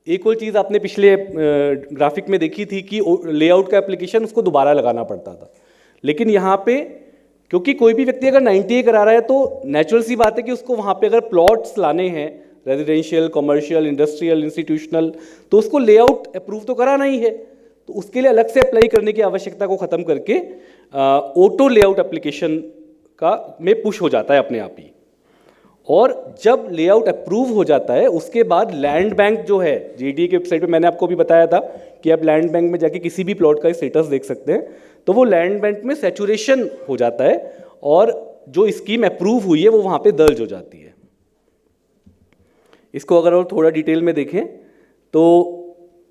एक और चीज़ आपने पिछले ग्राफिक में देखी थी कि लेआउट का एप्लीकेशन उसको दोबारा लगाना पड़ता था, लेकिन यहाँ पे क्योंकि कोई भी व्यक्ति अगर 90A करा रहा है तो नेचुरल सी बात है कि उसको वहाँ पे अगर प्लॉट्स लाने हैं, रेजिडेंशियल, कमर्शियल, इंडस्ट्रियल, इंस्टीट्यूशनल, तो उसको लेआउट अप्रूव तो कराना ही है। तो उसके लिए अलग से अप्लाई करने की आवश्यकता को ख़त्म करके ऑटो लेआउट एप्लीकेशन का में पुश हो जाता है अपने आप ही। और जब लेआउट अप्रूव हो जाता है उसके बाद लैंड बैंक जो है, जेडीए की वेबसाइट पे मैंने आपको भी बताया था कि आप लैंड बैंक में जाके किसी भी प्लॉट का स्टेटस देख सकते हैं, तो वो लैंड बैंक में सैचुरेशन हो जाता है और जो स्कीम अप्रूव हुई है वो वहाँ पे दर्ज हो जाती है। इसको अगर और थोड़ा डिटेल में देखें तो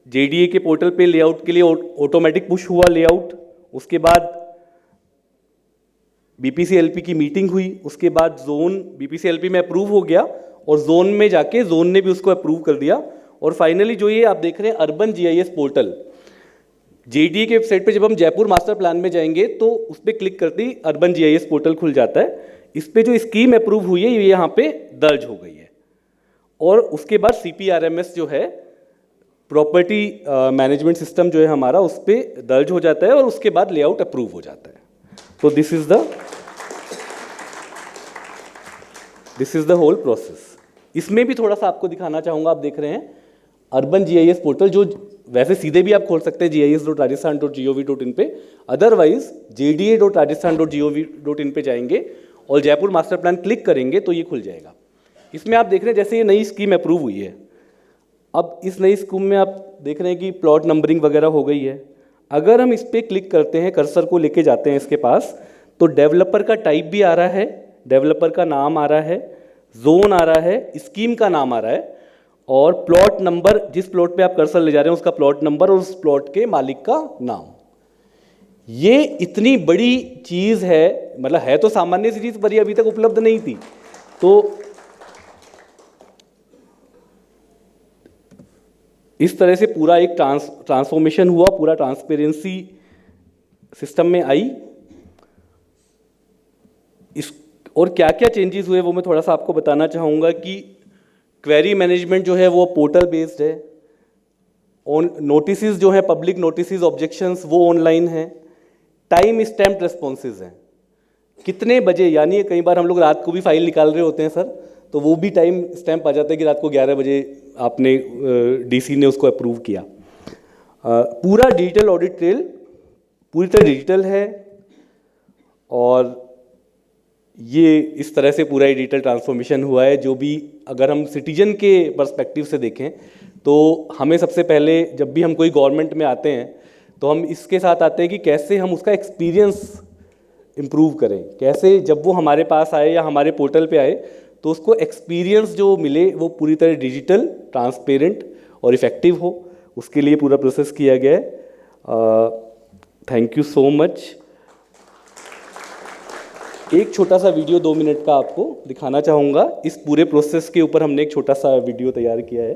जेडीए के पोर्टल पे लेआउट के लिए ऑटोमेटिक पुश हुआ लेआउट, उसके बाद बीपीसीएलपी की मीटिंग हुई, उसके बाद जोन बीपीसीएलपी में अप्रूव हो गया और जोन में जाके जोन ने भी उसको अप्रूव कर दिया। और फाइनली जो ये आप देख रहे हैं अर्बन जीआईएस पोर्टल, जेडीए के वेबसाइट पे जब हम जयपुर मास्टर प्लान में जाएंगे तो उस पर क्लिक करते ही अर्बन जीआईएस पोर्टल खुल जाता है। इस पे जो स्कीम अप्रूव हुई है ये यहाँ पे दर्ज हो गई है। और उसके बाद CPRMS जो है, प्रॉपर्टी मैनेजमेंट सिस्टम जो है हमारा, उस पर दर्ज हो जाता है और उसके बाद लेआउट अप्रूव हो जाता है। तो this is the whole process. इसमें भी थोड़ा सा आपको दिखाना चाहूँगा, आप देख रहे हैं अर्बन जीआईएस पोर्टल, जो वैसे सीधे भी आप खोल सकते हैं gis.rajasthan.gov.in पे, अदरवाइज jda.rajasthan.gov.in पे जाएंगे और जयपुर मास्टर प्लान क्लिक करेंगे तो ये खुल जाएगा। इसमें आप देख रहे हैं जैसे ये नई स्कीम अप्रूव हुई है। अब इस नई स्कीम में आप देख रहे हैं कि प्लॉट नंबरिंग वगैरह हो गई है। अगर हम इस पर क्लिक करते हैं, कर्सर को लेके जाते हैं इसके पास, तो डेवलपर का टाइप भी आ रहा है, डेवलपर का नाम आ रहा है, जोन आ रहा है, स्कीम का नाम आ रहा है और प्लॉट नंबर, जिस प्लॉट पे आप कर्सर ले जा रहे हैं उसका प्लॉट नंबर और उस प्लॉट के मालिक का नाम। ये इतनी बड़ी चीज़ है, मतलब है तो सामान्य सी चीज़ पर ये अभी तक उपलब्ध नहीं थी। तो इस तरह से पूरा एक ट्रांसफॉर्मेशन हुआ, पूरा ट्रांसपेरेंसी सिस्टम में आई। इस और क्या क्या चेंजेस हुए वो मैं थोड़ा सा आपको बताना चाहूँगा कि क्वेरी मैनेजमेंट जो है वो पोर्टल बेस्ड है, नोटिसेस जो है पब्लिक नोटिसेस, ऑब्जेक्शंस वो ऑनलाइन है, टाइम स्टैम्प्ड रिस्पॉन्सेज हैं, कितने बजे, यानी कई बार हम लोग रात को भी फाइल निकाल रहे होते हैं सर, तो वो भी टाइम स्टैम्प आ जाता है कि रात को 11 बजे आपने डीसी ने उसको अप्रूव किया। पूरा डिजिटल ऑडिट ट्रेल पूरी तरह डिजिटल है और ये इस तरह से पूरा डिजिटल ट्रांसफॉर्मेशन हुआ है। जो भी अगर हम सिटीजन के पर्सपेक्टिव से देखें तो हमें सबसे पहले जब भी हम कोई गवर्नमेंट में आते हैं तो हम इसके साथ आते हैं कि कैसे हम उसका एक्सपीरियंस इम्प्रूव करें, कैसे जब वो हमारे पास आए या हमारे पोर्टल पे आए तो उसको एक्सपीरियंस जो मिले वो पूरी तरह डिजिटल, ट्रांसपेरेंट और इफ़ेक्टिव हो, उसके लिए पूरा प्रोसेस किया गया है। Thank you so much. एक छोटा सा वीडियो 2 मिनट का आपको दिखाना चाहूँगा। इस पूरे प्रोसेस के ऊपर हमने एक छोटा सा वीडियो तैयार किया है।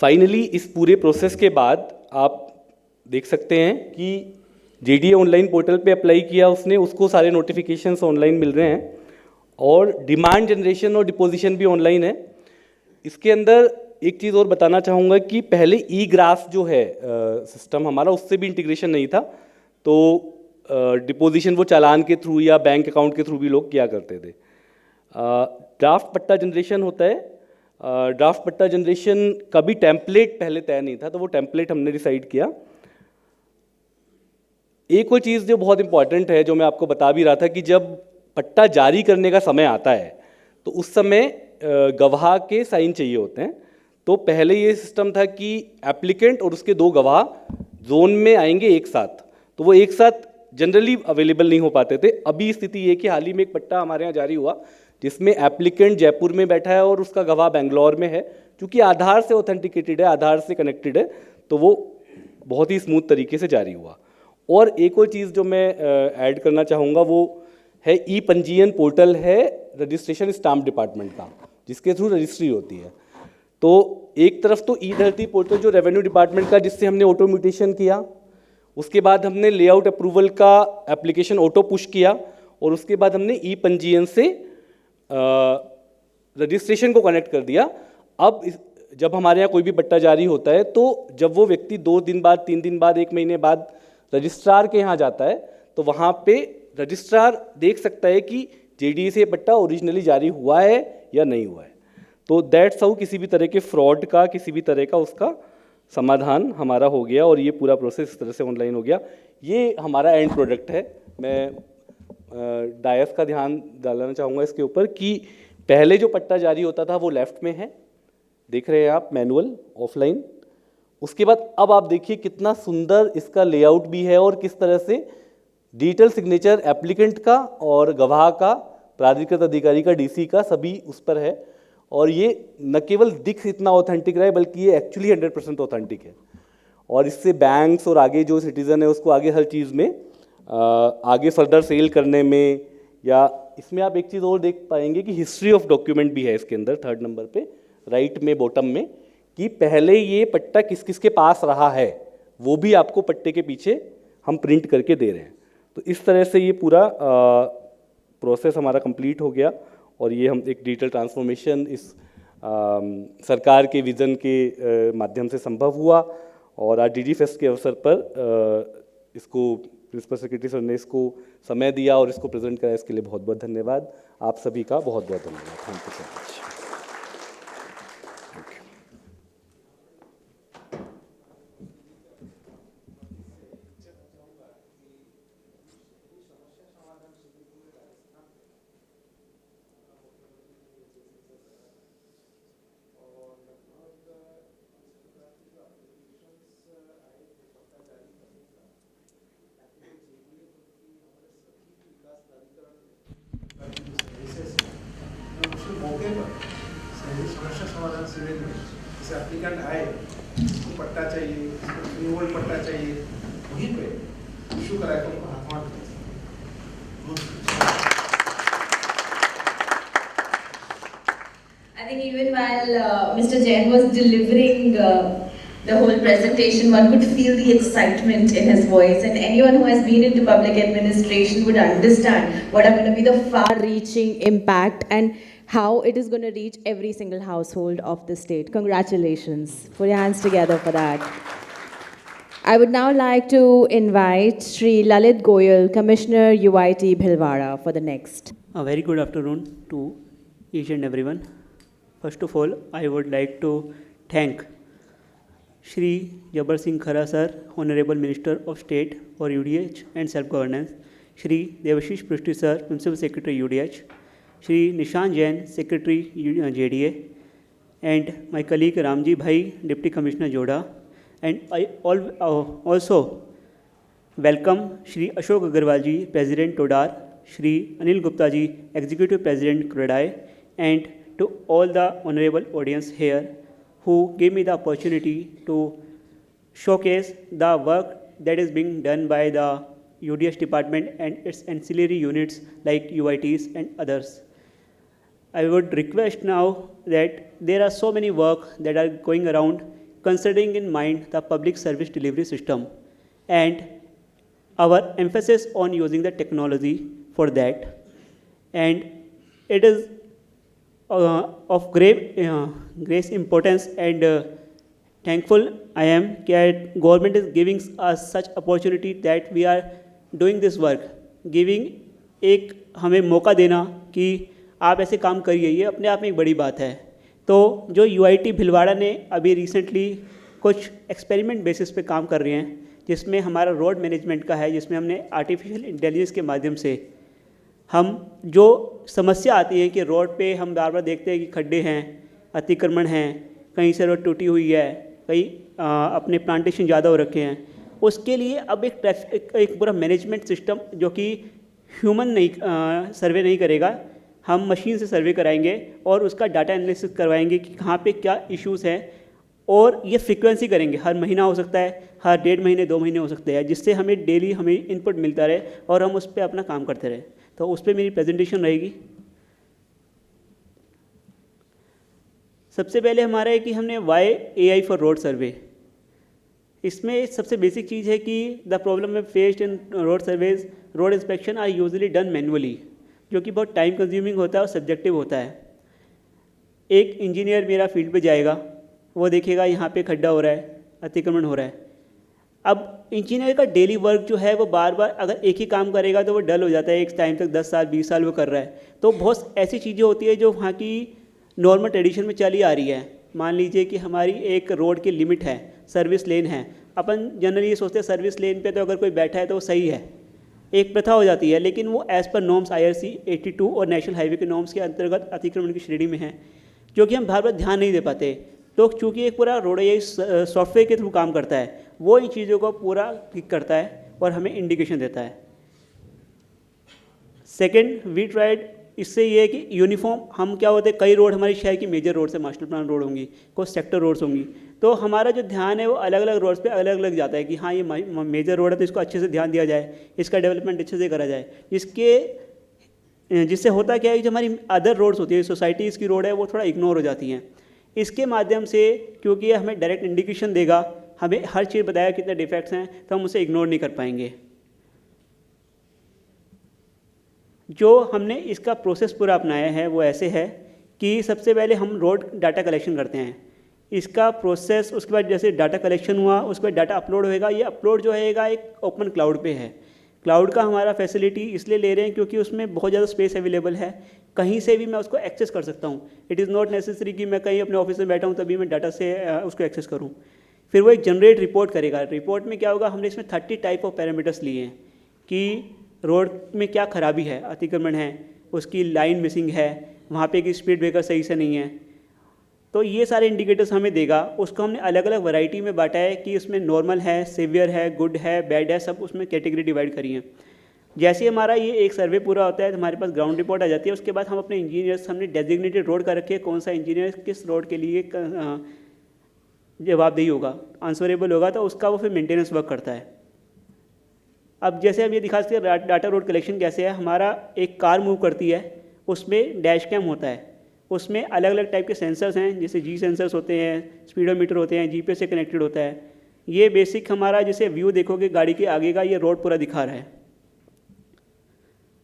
फाइनली इस पूरे प्रोसेस के बाद आप देख सकते हैं कि जेडीए ऑनलाइन पोर्टल पे अप्लाई किया उसने, उसको सारे नोटिफिकेशंस ऑनलाइन मिल रहे हैं और डिमांड जनरेशन और डिपोजिशन भी ऑनलाइन है। इसके अंदर एक चीज़ और बताना चाहूँगा कि पहले ई ग्राफ जो है सिस्टम हमारा, उससे भी इंटीग्रेशन नहीं था, तो डिपोजिशन वो चालान के थ्रू या बैंक अकाउंट के थ्रू भी लोग किया करते थे। ड्राफ्ट पट्टा जनरेशन होता है। ड्राफ्ट पट्टा जनरेशन का भी टेम्पलेट पहले तय नहीं था, तो वो टेम्पलेट हमने डिसाइड किया। एक और चीज़ जो बहुत इंपॉर्टेंट है, जो मैं आपको बता भी रहा था कि जब पट्टा जारी करने का समय आता है तो उस समय गवाह के साइन चाहिए होते हैं। तो पहले ये सिस्टम था कि एप्लीकेंट और उसके 2 गवाह जोन में आएंगे एक साथ, तो वो एक साथ जनरली अवेलेबल नहीं हो पाते थे। अभी स्थिति ये कि हाल ही में एक पट्टा हमारे यहाँ जारी हुआ जिसमें एप्लीकेंट जयपुर में बैठा है और उसका गवाह बेंगलोर में है। क्योंकि आधार से ऑथेंटिकेटेड है, आधार से कनेक्टेड है, तो वो बहुत ही स्मूथ तरीके से जारी हुआ। और एक और चीज़ जो मैं ऐड करना चाहूँगा वो है ई पंजीयन पोर्टल है रजिस्ट्रेशन स्टाम्प डिपार्टमेंट का, जिसके थ्रू रजिस्ट्री होती है। तो एक तरफ तो ई धरती पोर्टल जो रेवेन्यू डिपार्टमेंट का, जिससे हमने ऑटो म्यूटेशन किया, उसके बाद हमने लेआउट अप्रूवल का एप्लीकेशन ऑटो पुश किया और उसके बाद हमने ई पंजीयन से रजिस्ट्रेशन को कनेक्ट कर दिया। अब जब हमारे यहाँ कोई भी पट्टा जारी होता है तो जब वो व्यक्ति 2 दिन बाद, 3 दिन बाद, 1 महीने बाद रजिस्ट्रार के यहाँ जाता है तो वहाँ पे रजिस्ट्रार देख सकता है कि जेडीए से पट्टा ओरिजिनली जारी हुआ है या नहीं हुआ है। तो दैट्स हाउ किसी भी तरह के फ्रॉड का, किसी भी तरह का उसका समाधान हमारा हो गया और ये पूरा प्रोसेस इस तरह से ऑनलाइन हो गया। ये हमारा एंड प्रोडक्ट है। मैं डायस का ध्यान डालना चाहूँगा इसके ऊपर कि पहले जो पट्टा जारी होता था वो लेफ्ट में है, देख रहे हैं आप, मैनुअल ऑफलाइन। उसके बाद अब आप देखिए कितना सुंदर इसका लेआउट भी है और किस तरह से डिजिटल सिग्नेचर एप्लीकेंट का और गवाह का, प्राधिकृत अधिकारी का, डीसी का, सभी उस पर है। और ये न केवल दिख इतना ऑथेंटिक रहा है बल्कि ये एक्चुअली 100% ऑथेंटिक है। और इससे बैंक्स और आगे जो सिटीज़न है उसको आगे हर चीज़ में आगे फर्दर सेल करने में, या इसमें आप एक चीज़ और देख पाएंगे कि हिस्ट्री ऑफ डॉक्यूमेंट भी है इसके अंदर, 3rd नंबर पे राइट में बॉटम में, कि पहले ये पट्टा किस किस के पास रहा है वो भी आपको पट्टे के पीछे हम प्रिंट करके दे रहे हैं। तो इस तरह से ये पूरा प्रोसेस हमारा कंप्लीट हो गया और ये हम एक डिजिटल ट्रांसफॉर्मेशन इस सरकार के विज़न के माध्यम से संभव हुआ। और आज डीडी फेस्ट के अवसर पर इसको प्रिंसिपल सेक्रेटरी सर ने इसको समय दिया और इसको प्रेजेंट कराया, इसके लिए बहुत बहुत धन्यवाद। आप सभी का बहुत बहुत धन्यवाद। Thank you so much. मौके पर समस्या समाधान शिविर में जैसे एप्लीकेंट आए, इसको पट्टा चाहिए, इसको रिन्यूअल पट्टा चाहिए, वहीं पे इशू कराए तो उनको हाथ I think even while Mr. Jain was delivering the whole presentation, one could feel the excitement in his voice, and anyone who has been into public administration would understand what are going to be the Far-reaching impact and how it is going to reach every single household of the state. Congratulations. Put your hands together for that. I would now like to invite Shri Lalit Goyal, Commissioner UIT Bhilwara, for the next. A very good afternoon to each and everyone. First of all, I would like to thank Shri Jabbar Singh Khara Sir, Honorable Minister of State for UDH and Self-Governance, Shri Devashish Prishti Sir, Principal Secretary UDH, Shri Nishan Jain, Secretary JDA, and my colleague Ramji Bhai, Deputy Commissioner Joda, and I also welcome Shri Ashok Agarwal Ji, President Todar, Shri Anil Gupta Ji, Executive President Kradai, and to all the honorable audience here who gave me the opportunity to showcase the work that is being done by the UDH department and its ancillary units like UITs and others. I would request now that there are so many work that are going around considering in mind the public service delivery system and our emphasis on using the technology for that. And it is of great importance and thankful I am that government is giving us such opportunity that we are doing this work, giving एक हमें मौका देना कि आप ऐसे काम करिए, ये अपने आप में एक बड़ी बात है। तो जो UIT भिलवाड़ा ने अभी रिसेंटली कुछ एक्सपेरिमेंट बेसिस पे काम कर रहे हैं, जिसमें हमारा रोड मैनेजमेंट का है, जिसमें हमने आर्टिफिशियल इंटेलिजेंस के माध्यम से हम जो समस्या आती है कि रोड पे हम बार बार देखते हैं कि खड्डे हैं, अतिक्रमण हैं, कहीं से रोड टूटी हुई है, कहीं अपने प्लांटेशन ज़्यादा हो रखे हैं, उसके लिए अब एक पूरा मैनेजमेंट सिस्टम जो कि ह्यूमन नहीं सर्वे नहीं करेगा, हम मशीन से सर्वे कराएंगे और उसका डाटा एनालिसिस करवाएंगे कि कहाँ पे क्या इश्यूज़ हैं, और ये फ्रीक्वेंसी करेंगे, हर महीना हो सकता है, हर 1.5 महीने 2 महीने हो सकते हैं, जिससे हमें डेली हमें इनपुट मिलता रहे और हम उस पर अपना काम करते रहे। तो उस पर मेरी प्रेजेंटेशन रहेगी। सबसे पहले हमारा है कि हमने why AI for road survey, इसमें सबसे बेसिक चीज़ है कि द प्रॉब्लम है faced in road surveys, road inspection are usually done manually, जो कि बहुत टाइम कंज्यूमिंग होता है और सब्जेक्टिव होता है। एक इंजीनियर मेरा फील्ड पे जाएगा, वो देखेगा यहाँ पे खड्डा हो रहा है, अतिक्रमण हो रहा है, अब इंजीनियर का डेली वर्क जो है वो बार बार अगर एक ही काम करेगा तो वो डल हो जाता है, एक टाइम तक 10 साल 20 साल वो कर रहा है। तो बहुत ऐसी चीज़ें होती है जो वहाँ की नॉर्मल ट्रेडिशन में चली आ रही है। मान लीजिए कि हमारी एक रोड की लिमिट है, सर्विस लेन है, अपन जनरली ये सोचते हैं सर्विस लेन पे तो अगर कोई बैठा है तो वो सही है, एक प्रथा हो जाती है, लेकिन वो एज़ पर नॉर्म्स IRC 82 और नेशनल हाईवे के नॉर्म्स के अंतर्गत अतिक्रमण की श्रेणी में है, जो कि हम बार बार ध्यान नहीं दे पाते। तो चूँकि एक पूरा रोड सॉफ्टवेयर के थ्रू काम करता है, वो इन चीज़ों को पूरा ठीक करता है और हमें इंडिकेशन देता है। सेकेंड, वी ट्राइड, इससे ये है कि यूनिफॉर्म हम क्या होते हैं, कई रोड हमारी शहर की मेजर रोड से मास्टर प्लान रोड होंगी, कुछ सेक्टर रोड्स होंगी, तो हमारा जो ध्यान है वो अलग अलग रोड्स पे अलग अलग जाता है कि हाँ ये मेजर रोड है तो इसको अच्छे से ध्यान दिया जाए, इसका डेवलपमेंट अच्छे से करा जाए। जिससे होता क्या है कि जो हमारी अदर रोड्स होती है, सोसाइटीज़ की रोड है, वो थोड़ा इग्नोर हो जाती हैं। इसके माध्यम से, क्योंकि ये हमें डायरेक्ट इंडिकेशन देगा, हमें हर चीज़ बताएगा कितने डिफेक्ट्स हैं, तो हम उसे इग्नोर नहीं कर पाएंगे। जो हमने इसका प्रोसेस पूरा अपनाया है वो ऐसे है कि सबसे पहले हम रोड डाटा कलेक्शन करते हैं, इसका प्रोसेस, उसके बाद जैसे डाटा कलेक्शन हुआ उसके बाद डाटा अपलोड होएगा। ये अपलोड जो होएगा एक ओपन क्लाउड पे है। क्लाउड का हमारा फैसिलिटी इसलिए ले रहे हैं क्योंकि उसमें बहुत ज़्यादा स्पेस अवेलेबल है, कहीं से भी मैं उसको एक्सेस कर सकता हूँ। इट इज़ नॉट नेसेसरी कि मैं कहीं अपने ऑफिस में बैठा हूँ तभी मैं डाटा से उसको एक्सेस करूँ। फिर वो एक जनरेट रिपोर्ट करेगा। रिपोर्ट में क्या होगा, हमने इसमें 30 टाइप ऑफ पैरामीटर्स लिए हैं कि रोड में क्या खराबी है, अतिक्रमण है, उसकी लाइन मिसिंग है, वहाँ पे एक स्पीड ब्रेकर सही से नहीं है, तो ये सारे इंडिकेटर्स हमें देगा। उसको हमने अलग अलग वैरायटी में बांटा है कि उसमें नॉर्मल है, सीवियर है, गुड है, बैड है, सब उसमें कैटेगरी डिवाइड करी है। जैसे हमारा ये एक सर्वे पूरा होता है तो हमारे पास ग्राउंड रिपोर्ट आ जाती है। उसके बाद हम अपने इंजीनियर्स, हमने डेजिग्नेटेड रोड का रखे, कौन सा इंजीनियर किस रोड के लिए जवाबदेही होगा, आंसरेबल होगा, तो उसका वो फिर मेंटेनेंस वर्क करता है। अब जैसे हम ये दिखा सकते हैं डाटा रोड कलेक्शन कैसे है। हमारा एक कार मूव करती है, उसमें डैश कैम होता है, उसमें अलग अलग टाइप के सेंसर्स हैं, जैसे G सेंसर्स होते हैं, स्पीडोमीटर होते हैं, GPS से कनेक्टेड होता है। ये बेसिक हमारा जैसे व्यू देखोगे गाड़ी के आगे का, ये रोड पूरा दिखा रहा है।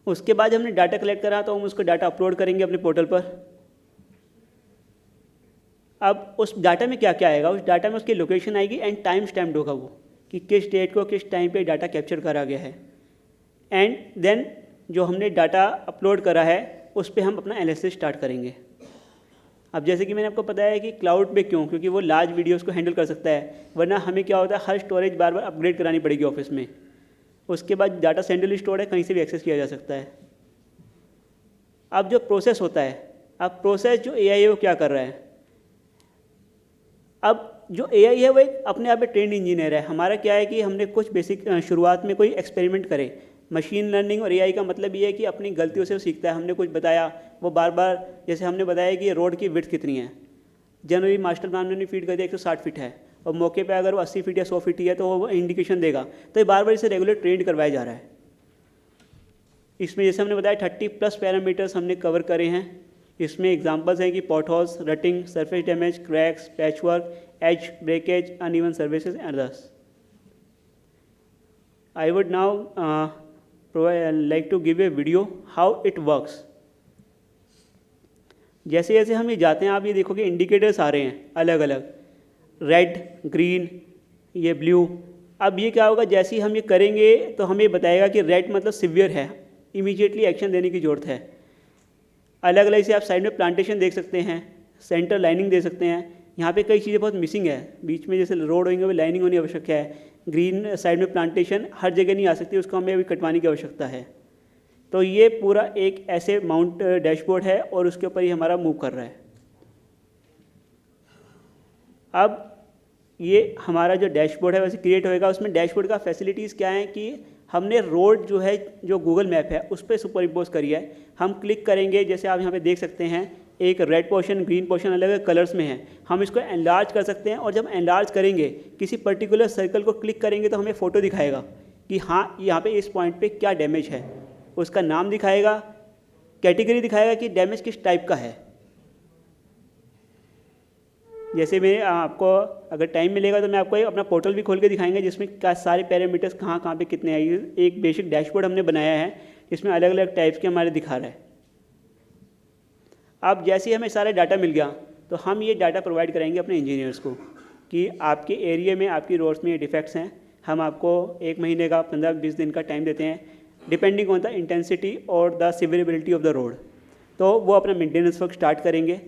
उसके बाद हमने डाटा कलेक्ट करा तो हम उसको डाटा अपलोड करेंगे अपने पोर्टल पर। अब उस डाटा में क्या क्या आएगा, उस डाटा में उसकी लोकेशन आएगी एंड टाइम स्टैम्प्ड होगा वो कि किस डेट को किस टाइम पे डाटा कैप्चर करा गया है। एंड देन जो हमने डाटा अपलोड करा है उस पर हम अपना एनालिसिस स्टार्ट करेंगे। अब जैसे कि मैंने आपको बताया है कि क्लाउड पे क्यों, क्योंकि वो लार्ज वीडियोस को हैंडल कर सकता है, वरना हमें क्या होता है हर स्टोरेज बार बार अपग्रेड करानी पड़ेगी ऑफिस में। उसके बाद डाटा सेंट्रली स्टोर है, कहीं से भी एक्सेस किया जा सकता है। अब जो प्रोसेस होता है, अब प्रोसेस जो AI है वो क्या कर रहा है, अब जो AI है वो एक अपने आप में ट्रेंड इंजीनियर है। हमारा क्या है कि हमने कुछ बेसिक शुरुआत में कोई एक्सपेरिमेंट करे। मशीन लर्निंग और AI का मतलब ये है कि अपनी गलतियों से वो सीखता है। हमने कुछ बताया, वो बार बार, जैसे हमने बताया कि रोड की विड्थ कितनी है, जनरली मास्टर प्लान में फीट कर दिया 160 फीट है, और मौके पे अगर वो 80 फीट या 100 फीट ही है तो वो इंडिकेशन देगा। तो ये बार बार इसे रेगुलर ट्रेंड करवाया जा रहा है। इसमें जैसे हमने बताया 30+ पैरामीटर्स हमने कवर करे हैं। इसमें एग्जांपल्स हैं कि potholes, rutting, surface damage, cracks, patchwork, edge breakage, uneven services and others. I would now like to give a video how it works। जैसे जैसे हम ये जाते हैं आप ये देखोगे इंडिकेटर्स आ रहे हैं अलग अलग, रेड, ग्रीन, ये ब्लू। अब ये क्या होगा, जैसे ही हम ये करेंगे तो हमें बताएगा कि रेड मतलब सिवियर है, इमीडिएटली एक्शन देने की ज़रूरत है। अलग अलग से आप साइड में प्लांटेशन देख सकते हैं, सेंटर लाइनिंग दे सकते हैं। यहाँ पे कई चीज़ें बहुत मिसिंग है, बीच में जैसे रोड होंगे वो लाइनिंग होनी आवश्यक है। ग्रीन साइड में प्लांटेशन हर जगह नहीं आ सकती, उसको हमें अभी कटवाने की आवश्यकता है। तो ये पूरा एक ऐसे माउंट डैशबोर्ड है और उसके ऊपर ही हमारा मूव कर रहा है। अब ये हमारा जो डैशबोर्ड है वैसे क्रिएट होएगा। उसमें डैशबोर्ड का फैसिलिटीज़ क्या है कि हमने रोड जो है जो गूगल मैप है उस पर सुपर इम्पोज करी है। हम क्लिक करेंगे, जैसे आप यहाँ पे देख सकते हैं एक रेड पोर्शन, ग्रीन पोर्शन अलग अलग कलर्स में है। हम इसको एनलार्ज कर सकते हैं, और जब एनलार्ज करेंगे किसी पर्टिकुलर सर्कल को क्लिक करेंगे तो हमें फ़ोटो दिखाएगा कि हाँ यहाँ पे इस पॉइंट पे क्या डैमेज है, उसका नाम दिखाएगा, कैटेगरी दिखाएगा कि डैमेज किस टाइप का है। जैसे मैं आपको अगर टाइम मिलेगा तो मैं आपको अपना पोर्टल भी खोल के दिखाएंगे जिसमें क्या सारे पैरामीटर्स कहाँ कहाँ पे कितने आए। एक बेसिक डैशबोर्ड हमने बनाया है जिसमें अलग अलग टाइप्स के हमारे दिखा रहा है। अब जैसे ही हमें सारा डाटा मिल गया तो हम ये डाटा प्रोवाइड कराएंगे अपने इंजीनियर्स को कि आपके एरिया में आपकी रोड्स में ये डिफेक्ट्स हैं, हम आपको 1 महीने का 15-20 दिन का टाइम देते हैं, डिपेंडिंग ऑन द इंटेंसिटी और the severity of the road. तो वो अपना मेंटेनेंस वर्क स्टार्ट करेंगे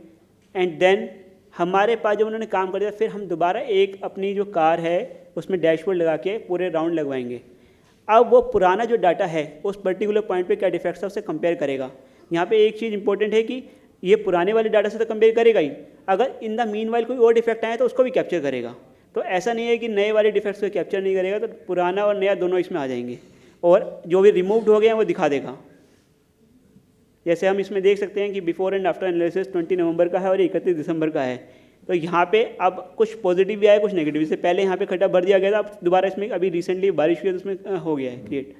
एंड देन हमारे पास जब उन्होंने काम कर दिया फिर हम दोबारा एक अपनी जो कार है उसमें डैशबोर्ड लगा के पूरे राउंड लगवाएंगे। अब वो पुराना जो डाटा है उस पर्टिकुलर पॉइंट पे क्या डिफेक्ट्स है उससे कंपेयर करेगा। यहाँ पे एक चीज़ इंपॉर्टेंट है कि ये पुराने वाले डाटा से तो कंपेयर करेगा ही, अगर इन द मीन वाइल कोई और डिफेक्ट आए तो उसको भी कैप्चर करेगा। तो ऐसा नहीं है कि नए वाले डिफेक्ट्स को कैप्चर नहीं करेगा, तो पुराना और नया दोनों इसमें आ जाएंगे और जो भी रिमूव्ड हो गए हैं वो दिखा देगा। जैसे हम इसमें देख सकते हैं कि बिफोर एंड आफ्टर एनालिसिस 20 नवंबर का है और 31 दिसंबर का है। तो यहाँ पे अब कुछ पॉजिटिव भी आया कुछ नेगेटिव। इससे पहले यहाँ पे खड्डा भर दिया गया था, अब दोबारा इसमें अभी रिसेंटली बारिश हुई है तो उसमें हो गया है क्रिएट।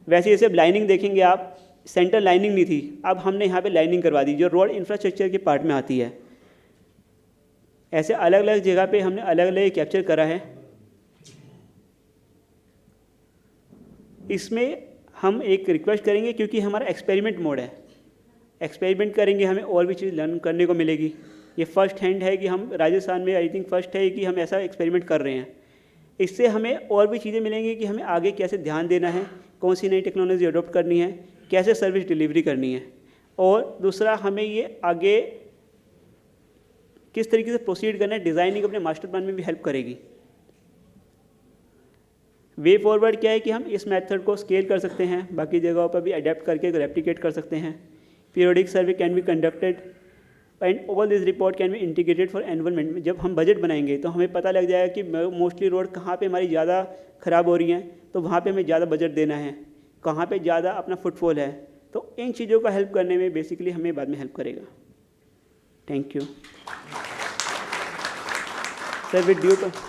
वैसे जैसे लाइनिंग देखेंगे आप, सेंटर लाइनिंग नहीं थी, अब हमने यहाँ पे लाइनिंग करवा दी जो रोड इंफ्रास्ट्रक्चर के पार्ट में आती है। ऐसे अलग अलग जगह पे हमने अलग अलग कैप्चर करा है। इसमें हम एक रिक्वेस्ट करेंगे क्योंकि हमारा एक्सपेरिमेंट मोड है, एक्सपेरिमेंट करेंगे हमें और भी चीज़ लर्न करने को मिलेगी। ये फर्स्ट हैंड है कि हम राजस्थान में आई थिंक फर्स्ट है कि हम ऐसा एक्सपेरिमेंट कर रहे हैं। इससे हमें और भी चीज़ें मिलेंगी कि हमें आगे कैसे ध्यान देना है, कौन सी नई टेक्नोलॉजी अडॉप्ट करनी है, कैसे सर्विस डिलीवरी करनी है, और दूसरा हमें ये आगे किस तरीके से प्रोसीड करना है, डिज़ाइनिंग अपने मास्टर प्लान में भी हेल्प करेगी। वे फॉरवर्ड क्या है कि हम इस मेथड को स्केल कर सकते हैं, बाकी जगहों पर भी अडेप्ट करके रेप्लिकेट कर सकते हैं। Periodic survey can be conducted and all this report can be integrated for environment. जब हम बजट बनाएंगे तो हमें पता लग जाएगा कि मोस्टली रोड कहाँ पे हमारी ज़्यादा ख़राब हो रही हैं, तो वहाँ पे हमें ज़्यादा बजट देना है, कहाँ पे ज़्यादा अपना फुटफॉल है। तो इन चीज़ों का हेल्प करने में बेसिकली हमें बाद में हेल्प करेगा। Thank you sir.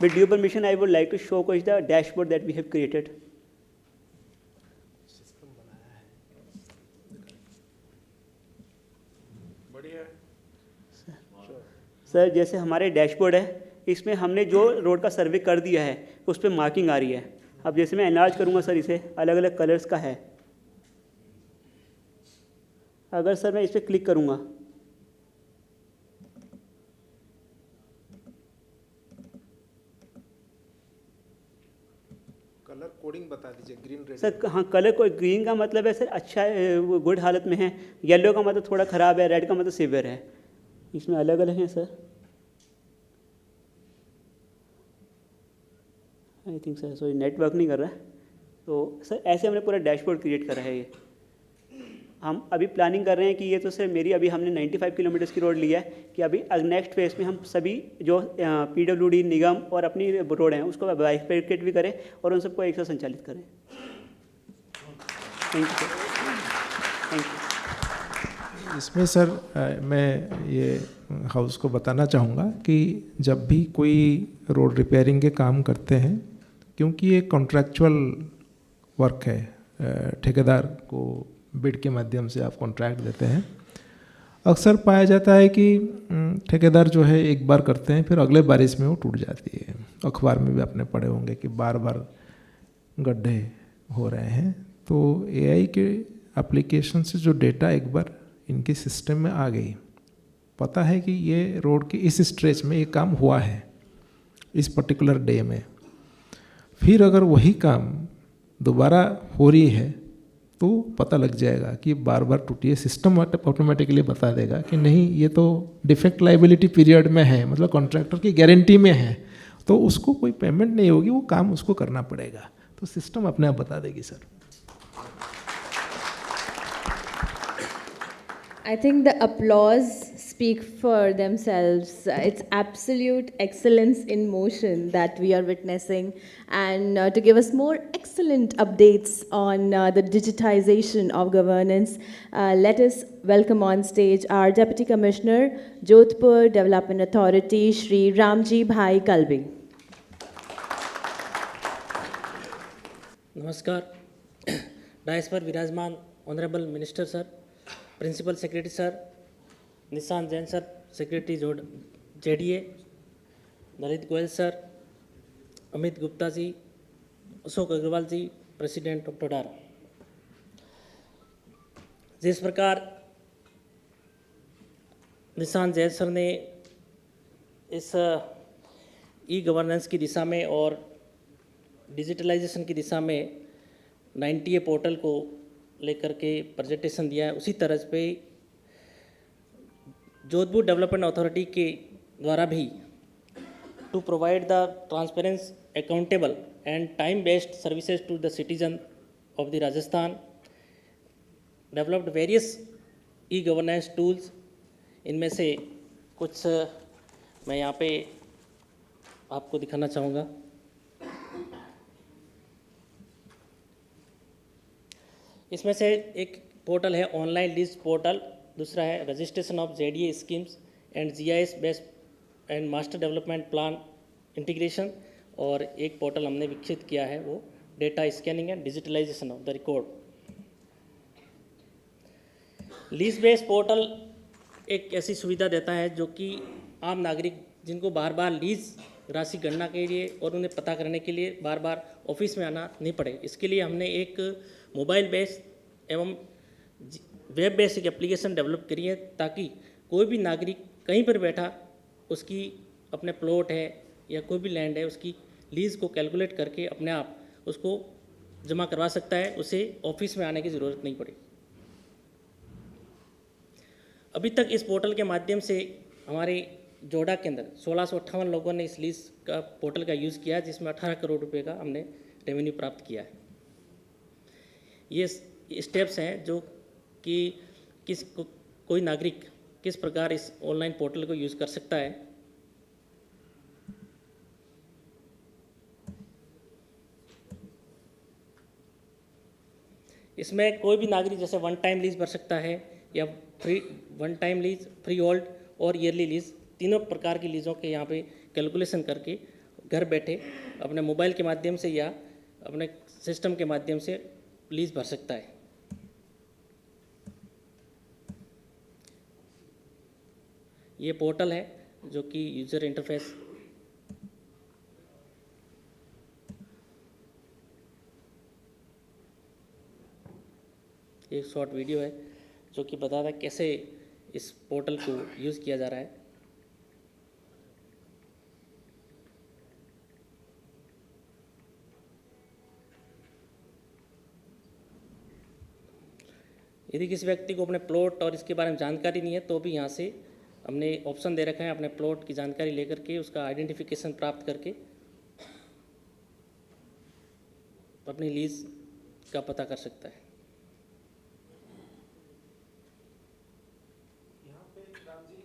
With due permission, I would like to showcase the dashboard that we have created. Sir जैसे हमारे डैशबोर्ड है, इसमें हमने जो रोड का सर्वे कर दिया है उस पर मार्किंग आ रही है। अब जैसे मैं एनलार्ज करूँगा सर, इसे अलग अलग कलर्स का है। अगर सर मैं इस पर क्लिक करूँगा कलर कोडिंग बता दीजिए, ग्रीन रेड। सर हाँ, कलर को ग्रीन का मतलब है सर अच्छा है, वो गुड हालत में है। येलो का मतलब थोड़ा ख़राब है, रेड का मतलब सीवियर है। इसमें अलग अलग हैं sir. I think sir sorry network नहीं कर रहा है। तो सर ऐसे हमने पूरा डैशबोर्ड क्रिएट करा है। ये हम अभी प्लानिंग कर रहे हैं कि ये तो सर मेरी अभी हमने 95 किलोमीटर्स की रोड लिया है कि अभी नेक्स्ट फेज में हम सभी जो PWD निगम और अपनी रोड हैं उसको बाइफरकेट भी करें और उन सबको एक साथ संचालित करें। Thank you sir. Thank you. इसमें सर मैं ये हाउस को बताना चाहूँगा कि जब भी कोई रोड रिपेयरिंग के काम करते हैं, क्योंकि ये कॉन्ट्रैक्चुअल वर्क है, ठेकेदार को बिड के माध्यम से आप कॉन्ट्रैक्ट देते हैं, अक्सर पाया जाता है कि ठेकेदार जो है एक बार करते हैं फिर अगले बारिश में वो टूट जाती है। अखबार में भी आपने पढ़े होंगे कि बार बार गड्ढे हो रहे हैं। तो AI के एप्लीकेशन से जो डेटा एक बार इनके सिस्टम में आ गई, पता है कि ये रोड के इस स्ट्रेच में ये काम हुआ है इस पर्टिकुलर डे में, फिर अगर वही काम दोबारा हो रही है तो पता लग जाएगा कि बार बार टूटी है। सिस्टम ऑटोमेटिकली बता देगा कि नहीं ये तो डिफेक्ट लाइबिलिटी पीरियड में है, मतलब कॉन्ट्रैक्टर की गारंटी में है, तो उसको कोई पेमेंट नहीं होगी, वो काम उसको करना पड़ेगा। तो सिस्टम अपने आप बता देगी sir. I think the applause speak for themselves. It's absolute excellence in motion that we are witnessing. And to give us more excellent updates on the digitization of governance, let us welcome on stage our Deputy Commissioner, Jodhpur Development Authority, Shri Ramji Bhai Kalbi. नमस्कार। Dais पर विराजमान honourable minister sir, principal secretary sir, Nishant Jain sir, secretary JDA, Lalit Goyal sir, Amit Gupta ji, Ashok Agrawal ji, president of टोडार। जिस प्रकार Nishant Jain sir ने इस e governance की दिशा में और डिजिटलाइजेशन की दिशा में 90A पोर्टल को लेकर के प्रेजेंटेशन दिया है, उसी तरह पे जोधपुर डेवलपमेंट अथॉरिटी के द्वारा भी to provide the transparence accountable and time based services to the citizen of the Rajasthan developed various e governance tools. इनमें से कुछ मैं यहाँ पे आपको दिखाना चाहूँगा। इसमें से एक पोर्टल है ऑनलाइन लीज पोर्टल, दूसरा है registration of JDA schemes and GIS based and master development plan integration, और एक पोर्टल हमने विकसित किया है वो data scanning and digitalisation of the record. Lease based portal एक ऐसी सुविधा देता है जो कि आम नागरिक जिनको बार बार लीज राशि गणना के लिए और उन्हें पता करने के लिए बार बार ऑफिस में आना नहीं पड़े, इसके लिए हमने एक मोबाइल बेस्ड एवं वेब बेस्ड एक एप्लीकेशन डेवलप करी है, ताकि कोई भी नागरिक कहीं पर बैठा उसकी अपने प्लॉट है या कोई भी लैंड है उसकी लीज़ को कैलकुलेट करके अपने आप उसको जमा करवा सकता है, उसे ऑफिस में आने की ज़रूरत नहीं पड़ी। अभी तक इस पोर्टल के माध्यम से हमारे जोड़ा के अंदर 1658 लोगों ने इस लीज का पोर्टल का यूज़ किया, जिसमें 18 करोड़ रुपए का हमने रेवेन्यू प्राप्त किया है। ये स्टेप्स हैं जो कि कोई नागरिक किस प्रकार इस ऑनलाइन पोर्टल को यूज़ कर सकता है। इसमें कोई भी नागरिक जैसे वन टाइम लीज भर सकता है या one time lease, free hold और ईयरली लीज, तीनों प्रकार की लीज़ों के यहाँ पे कैलकुलेशन करके घर बैठे अपने मोबाइल के माध्यम से या अपने सिस्टम के माध्यम से लीज भर सकता है। ये पोर्टल है जो कि यूज़र इंटरफेस एक शॉर्ट वीडियो है जो कि बताता है कैसे इस पोर्टल को यूज़ किया जा रहा है। यदि किसी व्यक्ति को अपने प्लॉट और इसके बारे में जानकारी नहीं है तो भी यहाँ से हमने ऑप्शन दे रखा है, अपने प्लॉट की जानकारी लेकर के उसका आइडेंटिफिकेशन प्राप्त करके अपनी लीज का पता कर सकता है। यहाँ पे राम जी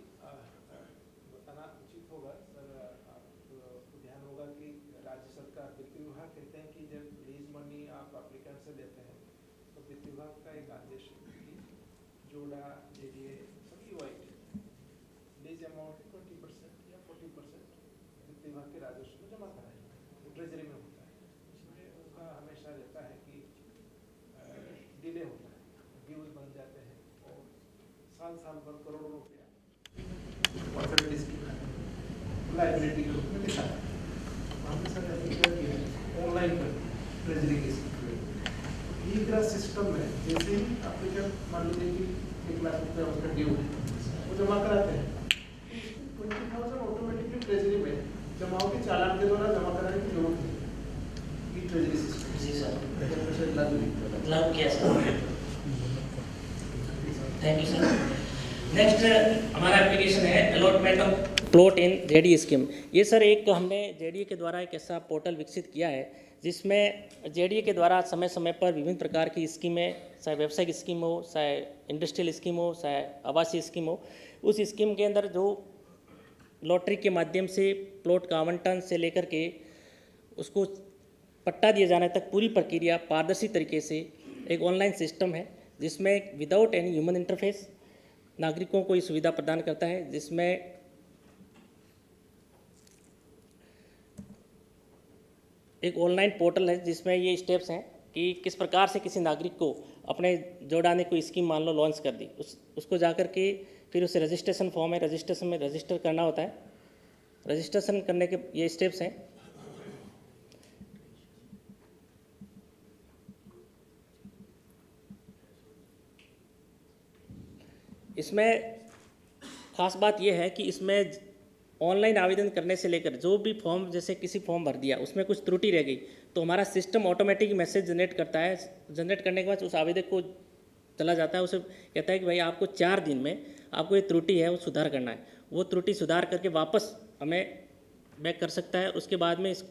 बताना उचित होगा सर, आपको ध्यान होगा कि राज्य सरकार वित्त विभाग कहते हैं कि जब लीज मनी आप एप्लीकेंट से लेते हैं तो वित्त विभाग का एक आदेश है कि जोड़ा जेडीए सभी वाइट लीज अमाउंट 20% या 40% वित्त विभाग के राजस्व में जमा कराएं, वो ट्रेजरी में होता है। इसमें उनका हमेशा रहता है कि डिले होता है, ड्यूज बन जाते हैं और साल साल भर करोड़ों रुपया परसेंटेज की लाइबिलिटी के रूप में दिखा है। हमने सर क्या किया ऑनलाइन पर ट्रेजरी के ई ग्रास सिस्टम में जैसे ही एप्लीकेंट मान लीजिए कि 1 लाख रुपया उसका ड्यू है, वो जमा कराते हैं 20,000 ऑटोमेटिकली ट्रेजरी में जमाओं के चालान के द्वारा जमा कराने की जरूरत नहीं। ई ट्रेजरी सिस्टम जी सर, लागू किया sir. Thank you sir. Next हमारा एप्लीकेशन है allotment of plot in JDA scheme. ये सर एक हमने जेडीए के द्वारा एक ऐसा पोर्टल विकसित किया है जिसमें जेडीए के द्वारा समय समय पर विभिन्न प्रकार की स्कीमें, चाहे व्यावसायिक स्कीम हो, चाहे इंडस्ट्रियल स्कीम हो, चाहे आवासीय स्कीम हो, उस स्कीम के अंदर जो लॉटरी के माध्यम से प्लॉट का आवंटन से लेकर के उसको पट्टा दिए जाने तक पूरी प्रक्रिया पारदर्शी तरीके से एक ऑनलाइन सिस्टम है, जिसमें विदाउट एनी ह्यूमन इंटरफेस नागरिकों को ये सुविधा प्रदान करता है, जिसमें एक ऑनलाइन पोर्टल है जिसमें ये स्टेप्स हैं कि किस प्रकार से किसी नागरिक को अपने जोड़ाने को स्कीम मान लो लॉन्च कर दी, उसको जाकर के फिर उसे रजिस्ट्रेशन फॉर्म है, रजिस्ट्रेशन में रजिस्टर करना होता है। रजिस्ट्रेशन करने के ये स्टेप्स हैं। इसमें खास बात यह है कि इसमें ऑनलाइन आवेदन करने से लेकर जो भी फॉर्म, जैसे किसी फॉर्म भर दिया उसमें कुछ त्रुटि रह गई तो हमारा सिस्टम ऑटोमेटिक मैसेज जनरेट करता है। जनरेट करने के बाद उस आवेदक को चला जाता है, उसे कहता है कि भाई आपको 4 दिन में आपको ये त्रुटि है वो सुधार करना है। वो त्रुटि सुधार करके वापस हमें बैक कर सकता है। उसके बाद में इस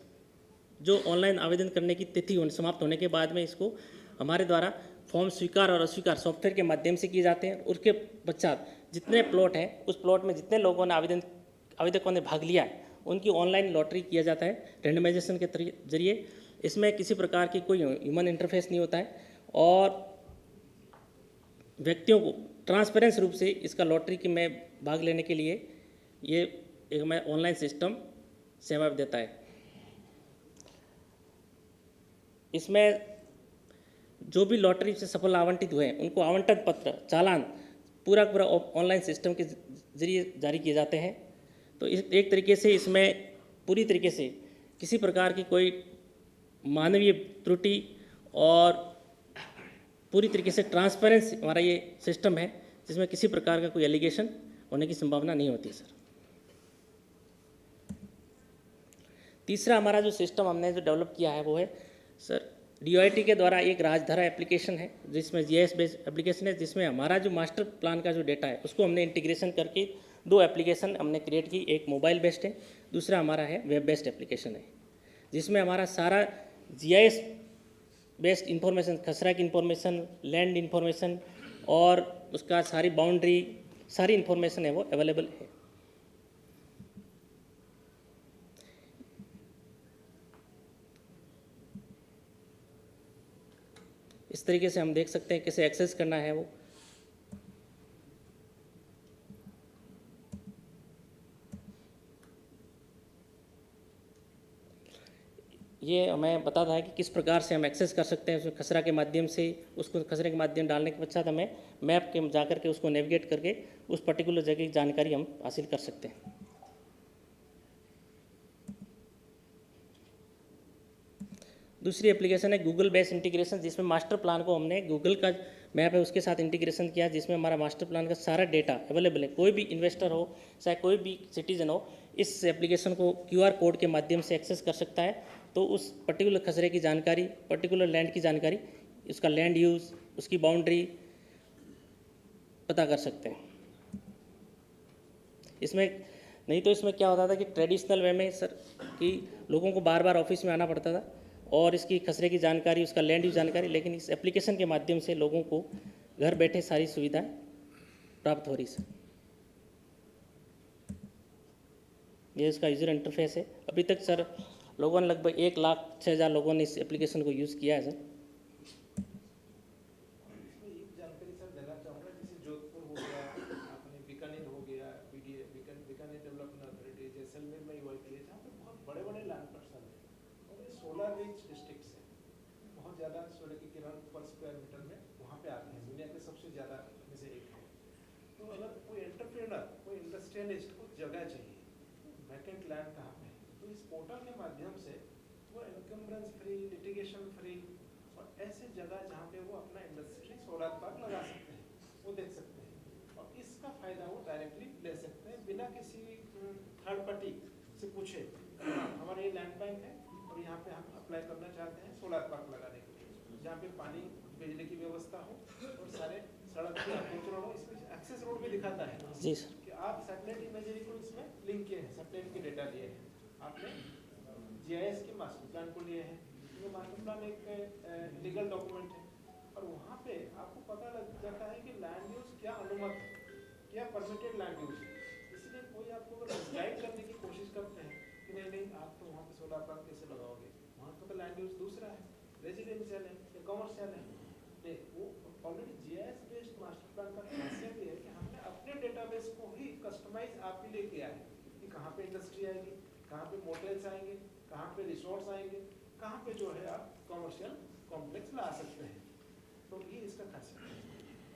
जो ऑनलाइन आवेदन करने की तिथि समाप्त होने के बाद में इसको हमारे द्वारा फॉर्म स्वीकार और अस्वीकार सॉफ्टवेयर के माध्यम से किए जाते हैं। उसके पश्चात जितने प्लॉट हैं उस प्लॉट में जितने लोगों ने आवेदकों ने भाग लिया है उनकी ऑनलाइन लॉटरी किया जाता है रेंडमाइजेशन के जरिए। इसमें किसी प्रकार की कोई ह्यूमन इंटरफेस नहीं होता है और व्यक्तियों को ट्रांसपेरेंस रूप से इसका लॉटरी के में भाग लेने के लिए ये एक हमें ऑनलाइन सिस्टम सेवा देता है। इसमें जो भी लॉटरी से सफल आवंटित हुए उनको आवंटन पत्र चालान पूरा ऑनलाइन सिस्टम के जरिए जारी किए जाते हैं। तो इस एक तरीके से इसमें पूरी तरीके से किसी प्रकार की कोई मानवीय त्रुटि और पूरी तरीके से ट्रांसपेरेंस हमारा ये सिस्टम है जिसमें किसी प्रकार का कोई एलिगेशन होने की संभावना नहीं होती सर। तीसरा हमारा जो सिस्टम हमने जो डेवलप किया है वो है सर DOIT के द्वारा एक राजधारा एप्लीकेशन है जिसमें GIS बेस्ड एप्लीकेशन है, जिसमें हमारा जो मास्टर प्लान का जो डेटा है उसको हमने इंटीग्रेशन करके 2 एप्लीकेशन हमने क्रिएट की। एक मोबाइल बेस्ड है, दूसरा हमारा है वेब बेस्ड एप्लीकेशन है, जिसमें हमारा सारा GIS बेस्ड इंफॉर्मेशन, खसरा की इंफॉर्मेशन, लैंड इंफॉर्मेशन और उसका सारी बाउंड्री सारी इंफॉर्मेशन है वो अवेलेबल है। इस तरीके से हम देख सकते हैं कैसे एक्सेस करना है वो। ये हमें बताता है कि किस प्रकार से हम एक्सेस कर सकते हैं उसमें खसरा के माध्यम से। उसको खसरे के माध्यम डालने के पश्चात हमें मैप के जा करके उसको नेविगेट करके उस पर्टिकुलर जगह की जानकारी हम हासिल कर सकते हैं। दूसरी एप्लीकेशन है गूगल बेस्ड इंटीग्रेशन, जिसमें मास्टर प्लान को हमने गूगल का मैप है उसके साथ इंटीग्रेशन किया, जिसमें हमारा मास्टर प्लान का सारा डेटा अवेलेबल है। कोई भी इन्वेस्टर हो चाहे कोई भी सिटीजन हो इस एप्लीकेशन को QR कोड के माध्यम से एक्सेस कर सकता है। तो उस पर्टिकुलर खसरे की जानकारी, पर्टिकुलर लैंड की जानकारी, उसका लैंड यूज़, उसकी बाउंड्री पता कर सकते हैं। इसमें नहीं तो इसमें क्या होता था कि ट्रेडिशनल वे में सर कि लोगों को बार बार ऑफिस में आना पड़ता था और इसकी खसरे की जानकारी, उसका लैंड यूज जानकारी, लेकिन इस एप्लीकेशन के माध्यम से लोगों को घर बैठे सारी सुविधाएं प्राप्त हो रही है। ये इसका यूज़र इंटरफेस है। अभी तक सर लोगों ने लगभग 1,06,000 लोगों ने इस एप्लीकेशन को यूज़ किया है सर। एक जानकारी सर देना चाहूँगा, जैसे जोधपुर हो गया, अपने बीकानेर हो गया, बीकानेर डेवलपमेंट अथॉरिटी, जैसलमेर में वर्क किए जहाँ पे बहुत बड़े बड़े लैंड पार्सल है और ये सोलर रिच डिस्ट्रिक्ट है। बहुत ज़्यादा सूर्य की किरण पर स्क्वायर मीटर में वहाँ पे आते हैं, दुनिया के सबसे ज़्यादा में से एक है। तो अगर कोई एंटरप्रेन्योर, कोई इंडस्ट्रियलिस्ट को जगह चाहिए, वैकेंट लैंड कहाँ पे है, तो इस पोर्टल के माध्यम से वो इनकम्बरेंस फ्री, लिटिगेशन फ्री और ऐसे जगह जहाँ पे वो अपना इंडस्ट्री सोलर पार्क लगा सकते हैं, वो देख सकते हैं और इसका फ़ायदा वो डायरेक्टली ले सकते हैं बिना किसी थर्ड पार्टी से पूछे। हमारा ये लैंड बैंक है और यहाँ पे हम अप्लाई करना चाहते हैं सोलर पार्क लगाने के लिए, जहाँ पे पानी, बिजली की व्यवस्था हो और सारे सड़क की अप्रोच रोड हो। इसमें एक्सेस रोड भी दिखाता है जी सर कि आप सैटेलाइट इमेजरी को इसमें लिंक किए हैं, सैटेलाइट के डेटा लिए हैं, आपने GIS के मास्टर प्लान को लिए हैं। ये मास्टर प्लान एक लीगल डॉक्यूमेंट है और वहाँ पे आपको पता लग जाता है कि लैंड यूज क्या अनुमत है, क्या परमिटेड लैंड यूज है। इसलिए कोई आपको अगर गाइड करने की कोशिश करते हैं कि नहीं नहीं आप तो वहाँ पे सोलर पार्क कैसे लगाओगे, वहाँ पे तो लैंड यूज दूसरा है, रेजिडेंशियल है या कमर्शियल है। नहीं, वो already GIS based master plan का खासियत ये है कि हमने अपने डेटाबेस को ही कस्टमाइज आपके लिए किया है कि कहाँ पे इंडस्ट्री आएगी, कहाँ पे मोटेल्स आएंगे, कहाँ पे रिसोर्ट्स आएंगे, कहाँ पे जो है आप कमर्शियल कॉम्प्लेक्स ला सकते हैं। तो ये इसका खासियत है।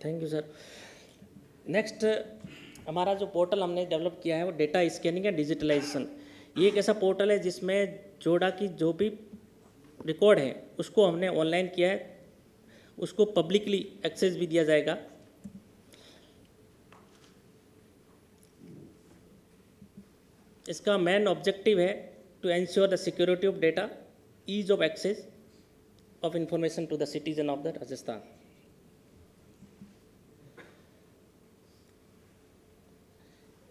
Thank you sir. नेक्स्ट हमारा जो पोर्टल हमने डेवलप किया है वो डेटा स्कैनिंग एंड डिजिटलाइजेशन। ये एक ऐसा पोर्टल है जिसमें जोड़ा की जो भी रिकॉर्ड है उसको हमने ऑनलाइन किया है, उसको पब्लिकली एक्सेस भी दिया जाएगा। इसका मेन ऑब्जेक्टिव है to ensure the security of data, ease of access of information to the citizen of the Rajasthan.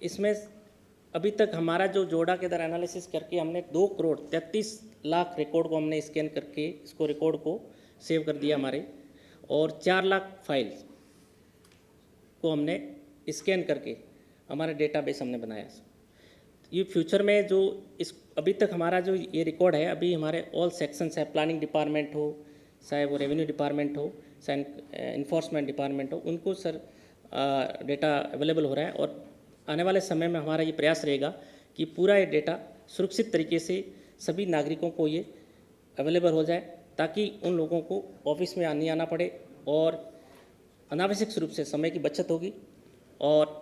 इसमें अभी तक हमारा जो जोड़ा के दर एनालिसिस करके हमने 2,33,00,000 रिकॉर्ड को हमने स्कैन करके इसको रिकॉर्ड को सेव कर दिया हमारे, और 4 लाख फाइल्स को हमने स्कैन करके हमारा डेटाबेस हमने बनाया। ये फ्यूचर में जो इस अभी तक हमारा जो ये रिकॉर्ड है, अभी हमारे ऑल सेक्शंस है, प्लानिंग डिपार्टमेंट हो, चाहे वो रेवेन्यू डिपार्टमेंट हो, चाहे इन्फोर्समेंट डिपार्टमेंट हो, उनको सर डेटा अवेलेबल हो रहा है। और आने वाले समय में हमारा ये प्रयास रहेगा कि पूरा ये डेटा सुरक्षित तरीके से सभी नागरिकों को ये अवेलेबल हो जाए, ताकि उन लोगों को ऑफिस में नहीं आना पड़े और अनावश्यक रूप से समय की बचत होगी और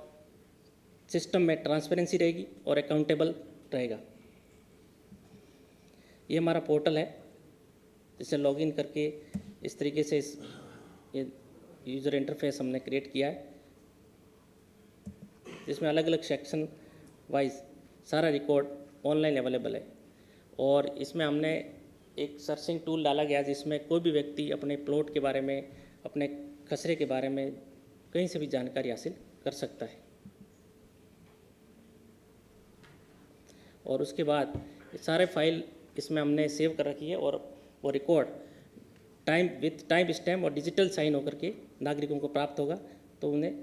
सिस्टम में ट्रांसपेरेंसी रहेगी और अकाउंटेबल रहेगा। ये हमारा पोर्टल है, जिसे लॉगिन करके इस तरीके से ये यूज़र इंटरफेस हमने क्रिएट किया है, जिसमें अलग अलग सेक्शन वाइज सारा रिकॉर्ड ऑनलाइन अवेलेबल है। और इसमें हमने एक सर्चिंग टूल डाला गया, जिसमें कोई भी व्यक्ति अपने प्लॉट के बारे में, अपने खसरे के बारे में कहीं से भी जानकारी हासिल कर सकता है। और उसके बाद सारे फाइल इसमें हमने सेव कर रखी है, और वो रिकॉर्ड विथ टाइम स्टैम्प और डिजिटल साइन होकर के नागरिकों को प्राप्त होगा। तो उन्हें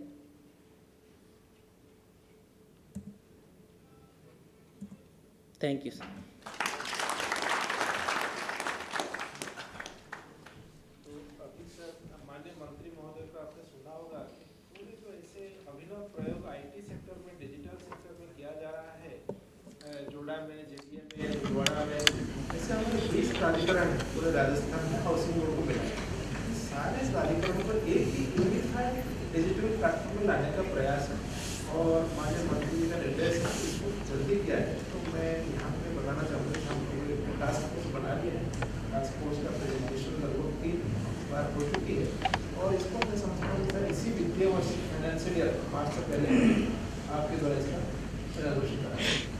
थैंक यू सर। अभी सर माननीय मंत्री महोदय का आपने सुना होगा कि पूरे जो ऐसे अभिनव प्रयोग आईटी सेक्टर में, डिजिटल सेक्टर में किया जा रहा है, जोड़ा में, जेडीए में, भीलवाड़ा में, ऐसे हमारे 20 प्राधिकरण है पूरे राजस्थान में हाउसिंग बोर्ड को मिला। सारे प्राधिकरणों पर एक ही यूनिफाइड डिजिटल प्लेटफॉर्म लाने का प्रयास है, और माननीय मंत्री जी का निर्देश है इसको जल्दी किया है। तो मैं यहाँ पे बताना चाहूँगा कि हम लोग एक टास्क फोर्स बना लिया है। टास्क फोर्स का प्रेजेंटेशन लगभग 3 बार हो चुकी है, और इसको मैं समझता हूँ सर इसी वित्तीय वर्ष फाइनेंशियल ईयर मार्च से पहले आपके द्वारा इसका इनॉग्रेशन कराया।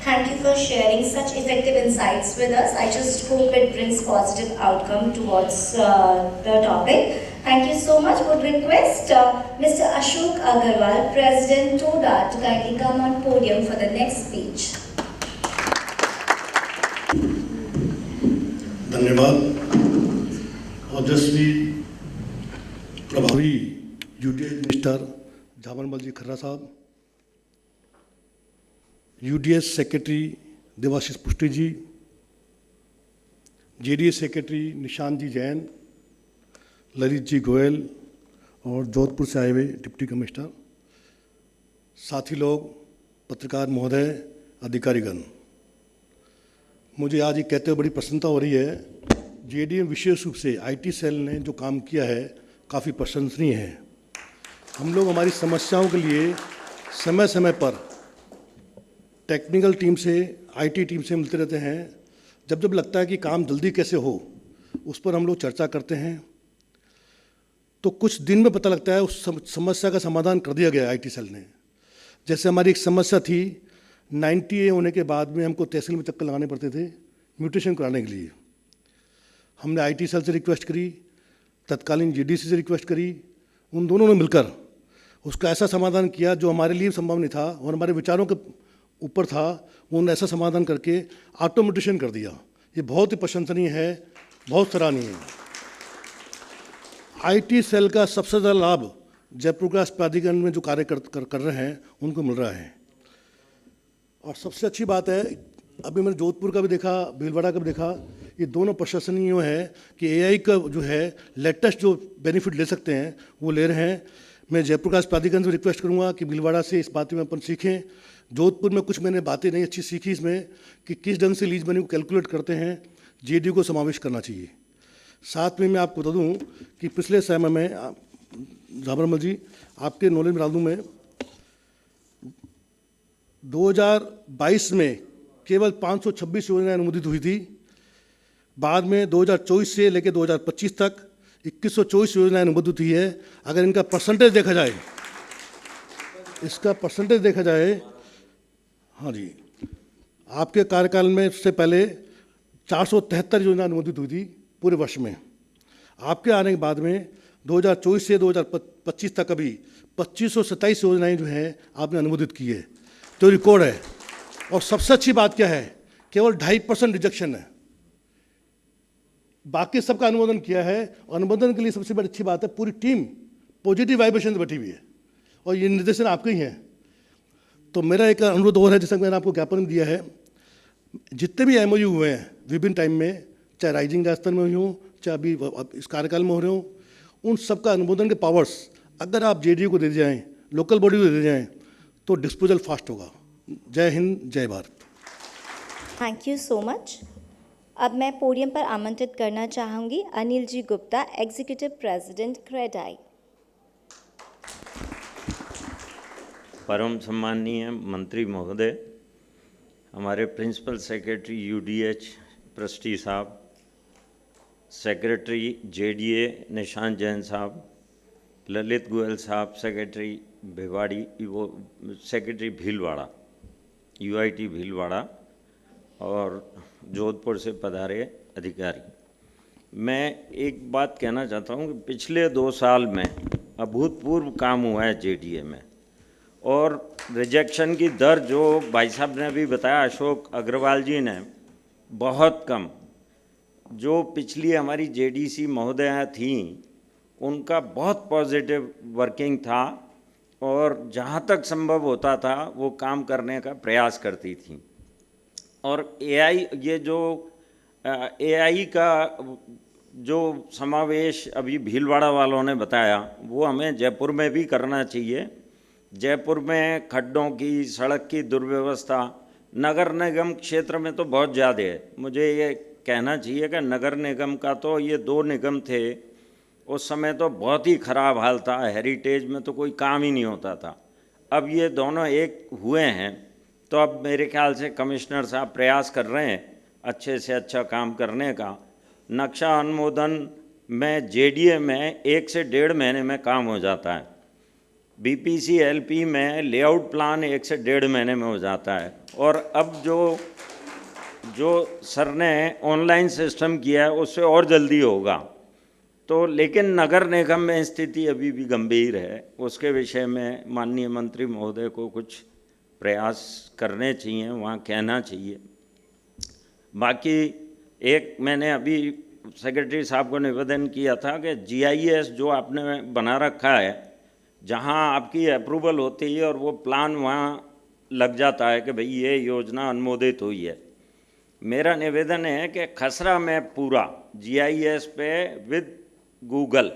Thank you for sharing such effective insights with us. I just hope it brings positive outcome towards the topic. Thank you so much. Would request Mr. Ashok Agarwal, President TODA, to kindly come on podium for the next speech. धन्यवाद। ओजस्वी प्रभारी UDA minister झामनमल जी खर्रा साहब, UDS secretary Debashish पुष्टि जी, JDA secretary Nishant जी जैन, ललित जी गोयल और जोधपुर से आए हुए deputy commissioner, साथी लोग, पत्रकार महोदय, अधिकारीगण, मुझे आज ये कहते हुए बड़ी प्रसन्नता हो रही है। जेडीए विशेष रूप से आईटी सेल ने जो काम किया है काफ़ी प्रशंसनीय है। हम लोग हमारी समस्याओं के लिए समय समय पर टेक्निकल टीम से, आईटी टीम से मिलते रहते हैं। जब जब लगता है कि काम जल्दी कैसे हो, उस पर हम लोग चर्चा करते हैं। तो कुछ दिन में पता लगता है उस समस्या का समाधान कर दिया गया आईटी सेल ने। जैसे हमारी एक समस्या थी, 90A होने के बाद में हमको तहसील में चक्कर लगाने पड़ते थे म्यूटेशन कराने के लिए। हमने आईटी सेल से रिक्वेस्ट करी, तत्कालीन जीडीसी से रिक्वेस्ट करी, उन दोनों ने मिलकर उसका ऐसा समाधान किया जो हमारे लिए संभव नहीं था और हमारे विचारों के ऊपर था। उन्होंने ऐसा समाधान करके ऑटोमेटिशन कर दिया। ये बहुत ही प्रशंसनीय है, बहुत सराहनीय है। आईटी सेल का सबसे ज़्यादा लाभ जयपुर का प्राधिकरण में जो कार्य कर रहे हैं उनको मिल रहा है। और सबसे अच्छी बात है, अभी मैंने जोधपुर का भी देखा, भीलवाड़ा का भी देखा, ये दोनों प्रशंसनीय है कि एआई का जो है लेटेस्ट जो बेनिफिट ले सकते हैं वो ले रहे हैं। मैं जयपुर का प्राधिकरण से रिक्वेस्ट करूंगा कि भीलवाड़ा से इस बात में अपन सीखें। जोधपुर में कुछ मैंने बातें नहीं अच्छी सीखी इसमें कि किस ढंग से लीज मनी को कैलकुलेट करते हैं, जेडी को समावेश करना चाहिए। साथ में मैं आपको बता दूं कि पिछले समय में झामनमल जी आपके नॉलेज में डाल दूँ, मैं 2022 में केवल 526 योजनाएं अनुमोदित हुई थी। बाद में 2024 से लेकर 2025 तक 2124 योजनाएं अनुमोदित हुई है। अगर इनका परसेंटेज देखा जाए, इसका परसेंटेज देखा जाए, हाँ जी, आपके कार्यकाल में इससे पहले 473 योजना अनुमोदित हुई थी पूरे वर्ष में। आपके आने के बाद में 2024 से 2025 तक अभी 2527 योजनाएं जो हैं आपने अनुमोदित की है, तो रिकॉर्ड है। और सबसे अच्छी बात क्या है, केवल 2.5% रिजेक्शन है, बाकी सबका अनुमोदन किया है। अनुमोदन के लिए सबसे बड़ी अच्छी बात है, पूरी टीम पॉजिटिव वाइब्रेशन से बैठी हुई है और ये निर्देशन आपके ही हैं। तो मेरा एक अनुरोध और है, जैसा मैंने आपको ज्ञापन दिया है, जितने भी MOU हुए हैं विभिन्न टाइम में, चाहे राइजिंग राजस्थान में हो, चाहे अभी इस कार्यकाल में हो रहे हो, उन सबका अनुमोदन के पावर्स अगर आप JDU को दे जाएं, लोकल बॉडी को दे जाएं, तो डिस्पोजल फास्ट होगा। जय हिंद, जय Bharat. Thank you so much. अब मैं पोडियम पर आमंत्रित करना चाहूँगी अनिल जी गुप्ता, एग्जीक्यूटिव प्रेसिडेंट क्रेडाई। परम सम्माननीय मंत्री महोदय, हमारे प्रिंसिपल सेक्रेटरी UDH प्रस्टी साहब, सेक्रेटरी JDA निशांत जैन साहब, ललित गोयल साहब सेक्रेटरी भिवाड़ी, वो सेक्रेटरी भीलवाड़ा, UIT भीलवाड़ा, और जोधपुर से पधारे अधिकारी, मैं एक बात कहना चाहता हूँ कि पिछले 2 साल में अभूतपूर्व काम हुआ है JDA में, और रिजेक्शन की दर जो भाई साहब ने अभी बताया, अशोक अग्रवाल जी ने, बहुत कम। जो पिछली हमारी JDC महोदया थीं, उनका बहुत पॉजिटिव वर्किंग था और जहाँ तक संभव होता था वो काम करने का प्रयास करती थीं। और ये जो AI का जो समावेश अभी भीलवाड़ा वालों ने बताया, वो हमें जयपुर में भी करना चाहिए। जयपुर में खड्डों की, सड़क की दुर्व्यवस्था नगर निगम क्षेत्र में तो बहुत ज़्यादा है। मुझे ये कहना चाहिए कि नगर निगम का तो ये 2 निगम थे, उस समय तो बहुत ही ख़राब हाल था, हेरिटेज में तो कोई काम ही नहीं होता था। अब ये दोनों एक हुए हैं, तो अब मेरे ख्याल से कमिश्नर साहब प्रयास कर रहे हैं अच्छे से अच्छा काम करने का। नक्शा अनुमोदन में JDA में 1 से 1.5 महीने में काम हो जाता है, BPC LP में लेआउट प्लान 1 से 1.5 महीने में हो जाता है। और अब जो सर ने ऑनलाइन सिस्टम किया है उससे और जल्दी होगा। तो लेकिन नगर निगम में स्थिति अभी भी गंभीर है, उसके विषय में माननीय मंत्री महोदय को कुछ प्रयास करने चाहिए, वहाँ कहना चाहिए। बाकी एक मैंने अभी सेक्रेटरी साहब को निवेदन किया था कि GIS जो आपने बना रखा है, जहाँ आपकी अप्रूवल होती है और वो प्लान वहाँ लग जाता है कि भाई ये योजना अनुमोदित हुई है। मेरा निवेदन है कि खसरा मैप पूरा GIS पे विद गूगल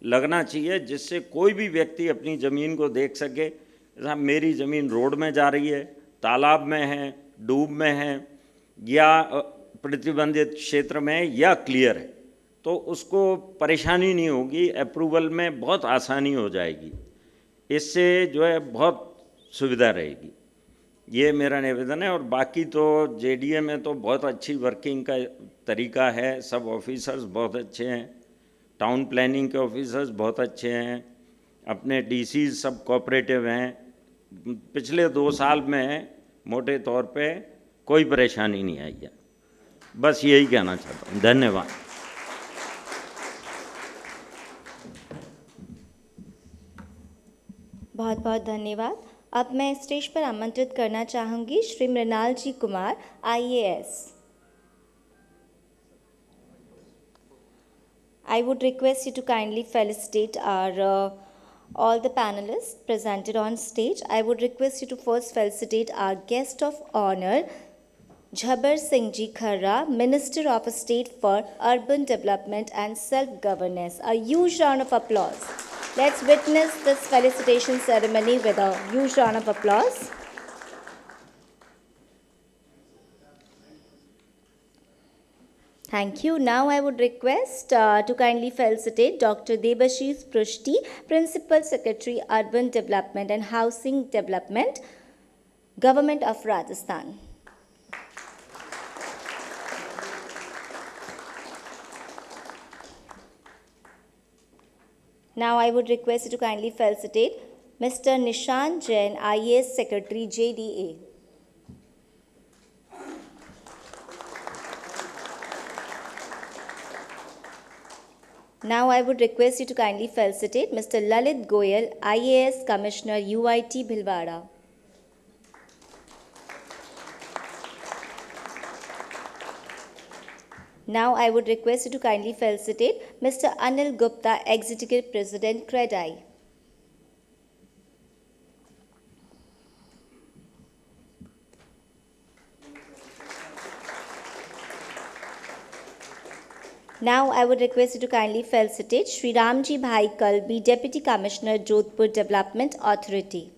लगना चाहिए, जिससे कोई भी व्यक्ति अपनी ज़मीन को देख सके। जैसा मेरी ज़मीन रोड में जा रही है, तालाब में है, डूब में है, या प्रतिबंधित क्षेत्र में, या क्लियर है, तो उसको परेशानी नहीं होगी, अप्रूवल में बहुत आसानी हो जाएगी। इससे जो है बहुत सुविधा रहेगी। ये मेरा निवेदन है। और बाकी तो JDA में तो बहुत अच्छी वर्किंग का तरीका है, सब ऑफिसर्स बहुत अच्छे हैं, टाउन प्लानिंग के ऑफिसर्स बहुत अच्छे हैं, अपने DC सब कोऑपरेटिव हैं। पिछले 2 साल में मोटे तौर पे कोई परेशानी नहीं आई है। बस यही कहना चाहता हूँ। धन्यवाद। बहुत बहुत धन्यवाद। अब मैं स्टेज पर आमंत्रित करना चाहूँगी श्री मृणाल जी Kumar, IAS। I would request you to kindly felicitate our all the panelists presented on stage. I would request you to first felicitate our guest of honor, Jhabbar Singh Ji Kharra, Minister of State for Urban Development and Self-Governance. A huge round of applause. Let's witness this felicitation ceremony with a huge round of applause. Thank you. Now I would request to kindly felicitate Dr. Debashish Prushti, Principal Secretary, Urban Development and Housing Development, Government of Rajasthan. Now I would request you to kindly felicitate Mr. Nishan Jain, IAS Secretary, JDA. Now I would request you to kindly felicitate Mr. Lalit Goyal, IAS Commissioner, UIT Bhilwara. Now I would request you to kindly felicitate Mr. Anil Gupta, Executive President, CREDAI. Now I would request you to kindly felicitate Shri Ramji Bhai Kalbi, Deputy Commissioner, Jodhpur Development Authority.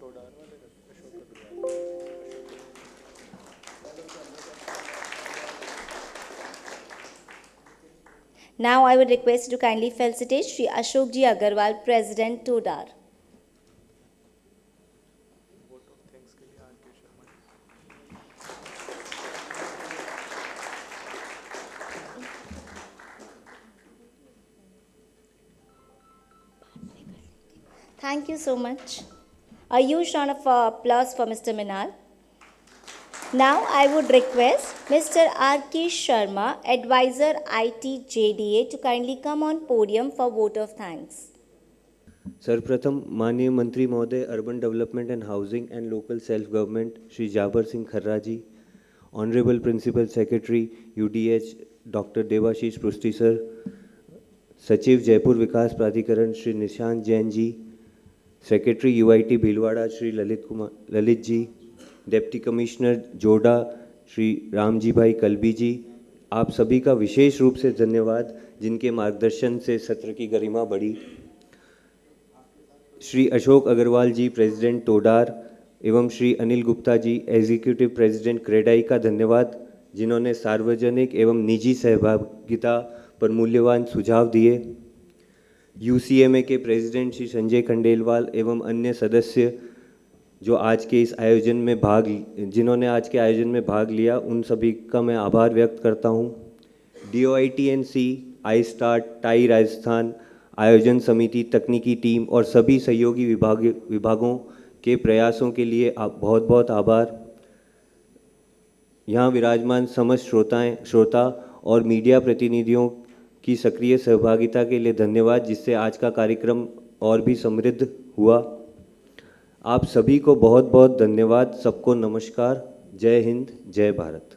Now I would request you to kindly felicitate Shri Ashokji Agarwal, President, Todar. Thank you so much. A huge round of applause for Mr. Minal. Now I would request Mr. R.K. Sharma, Advisor IT JDA, to kindly come on podium for vote of thanks. सर्वप्रथम माननीय मंत्री महोदय urban development and housing and local self government Shri Jabar Singh Kharra ji, honourable principal secretary UDH doctor Debashish Prushti sir, सचिव जयपुर विकास प्राधिकरण Shri Nishant Jain ji, secretary UIT Bhilwara Shri Lalit ji, deputy commissioner जोड़ा श्री रामजी भाई कलबी जी, आप सभी का विशेष रूप से धन्यवाद जिनके मार्गदर्शन से सत्र की गरिमा बढ़ी। श्री अशोक अग्रवाल जी, प्रेसिडेंट टोडार, एवं श्री अनिल गुप्ता जी, एग्जीक्यूटिव प्रेसिडेंट क्रेडाई का धन्यवाद जिन्होंने सार्वजनिक एवं निजी सहभागिता पर मूल्यवान सुझाव दिए। यूसीएमए के प्रेसिडेंट श्री संजय खंडेलवाल एवं अन्य सदस्य जो आज के इस आयोजन में जिन्होंने आज के आयोजन में भाग लिया, उन सभी का मैं आभार व्यक्त करता हूं। DOITNC, iStart, टाई राजस्थान, आयोजन समिति, तकनीकी टीम और सभी सहयोगी विभागों के प्रयासों के लिए बहुत बहुत आभार। यहाँ विराजमान समस्त श्रोता और मीडिया प्रतिनिधियों की सक्रिय सहभागिता के लिए धन्यवाद, जिससे आज का कार्यक्रम और भी समृद्ध हुआ। आप सभी को बहुत बहुत धन्यवाद। सबको नमस्कार। जय हिंद, जय भारत।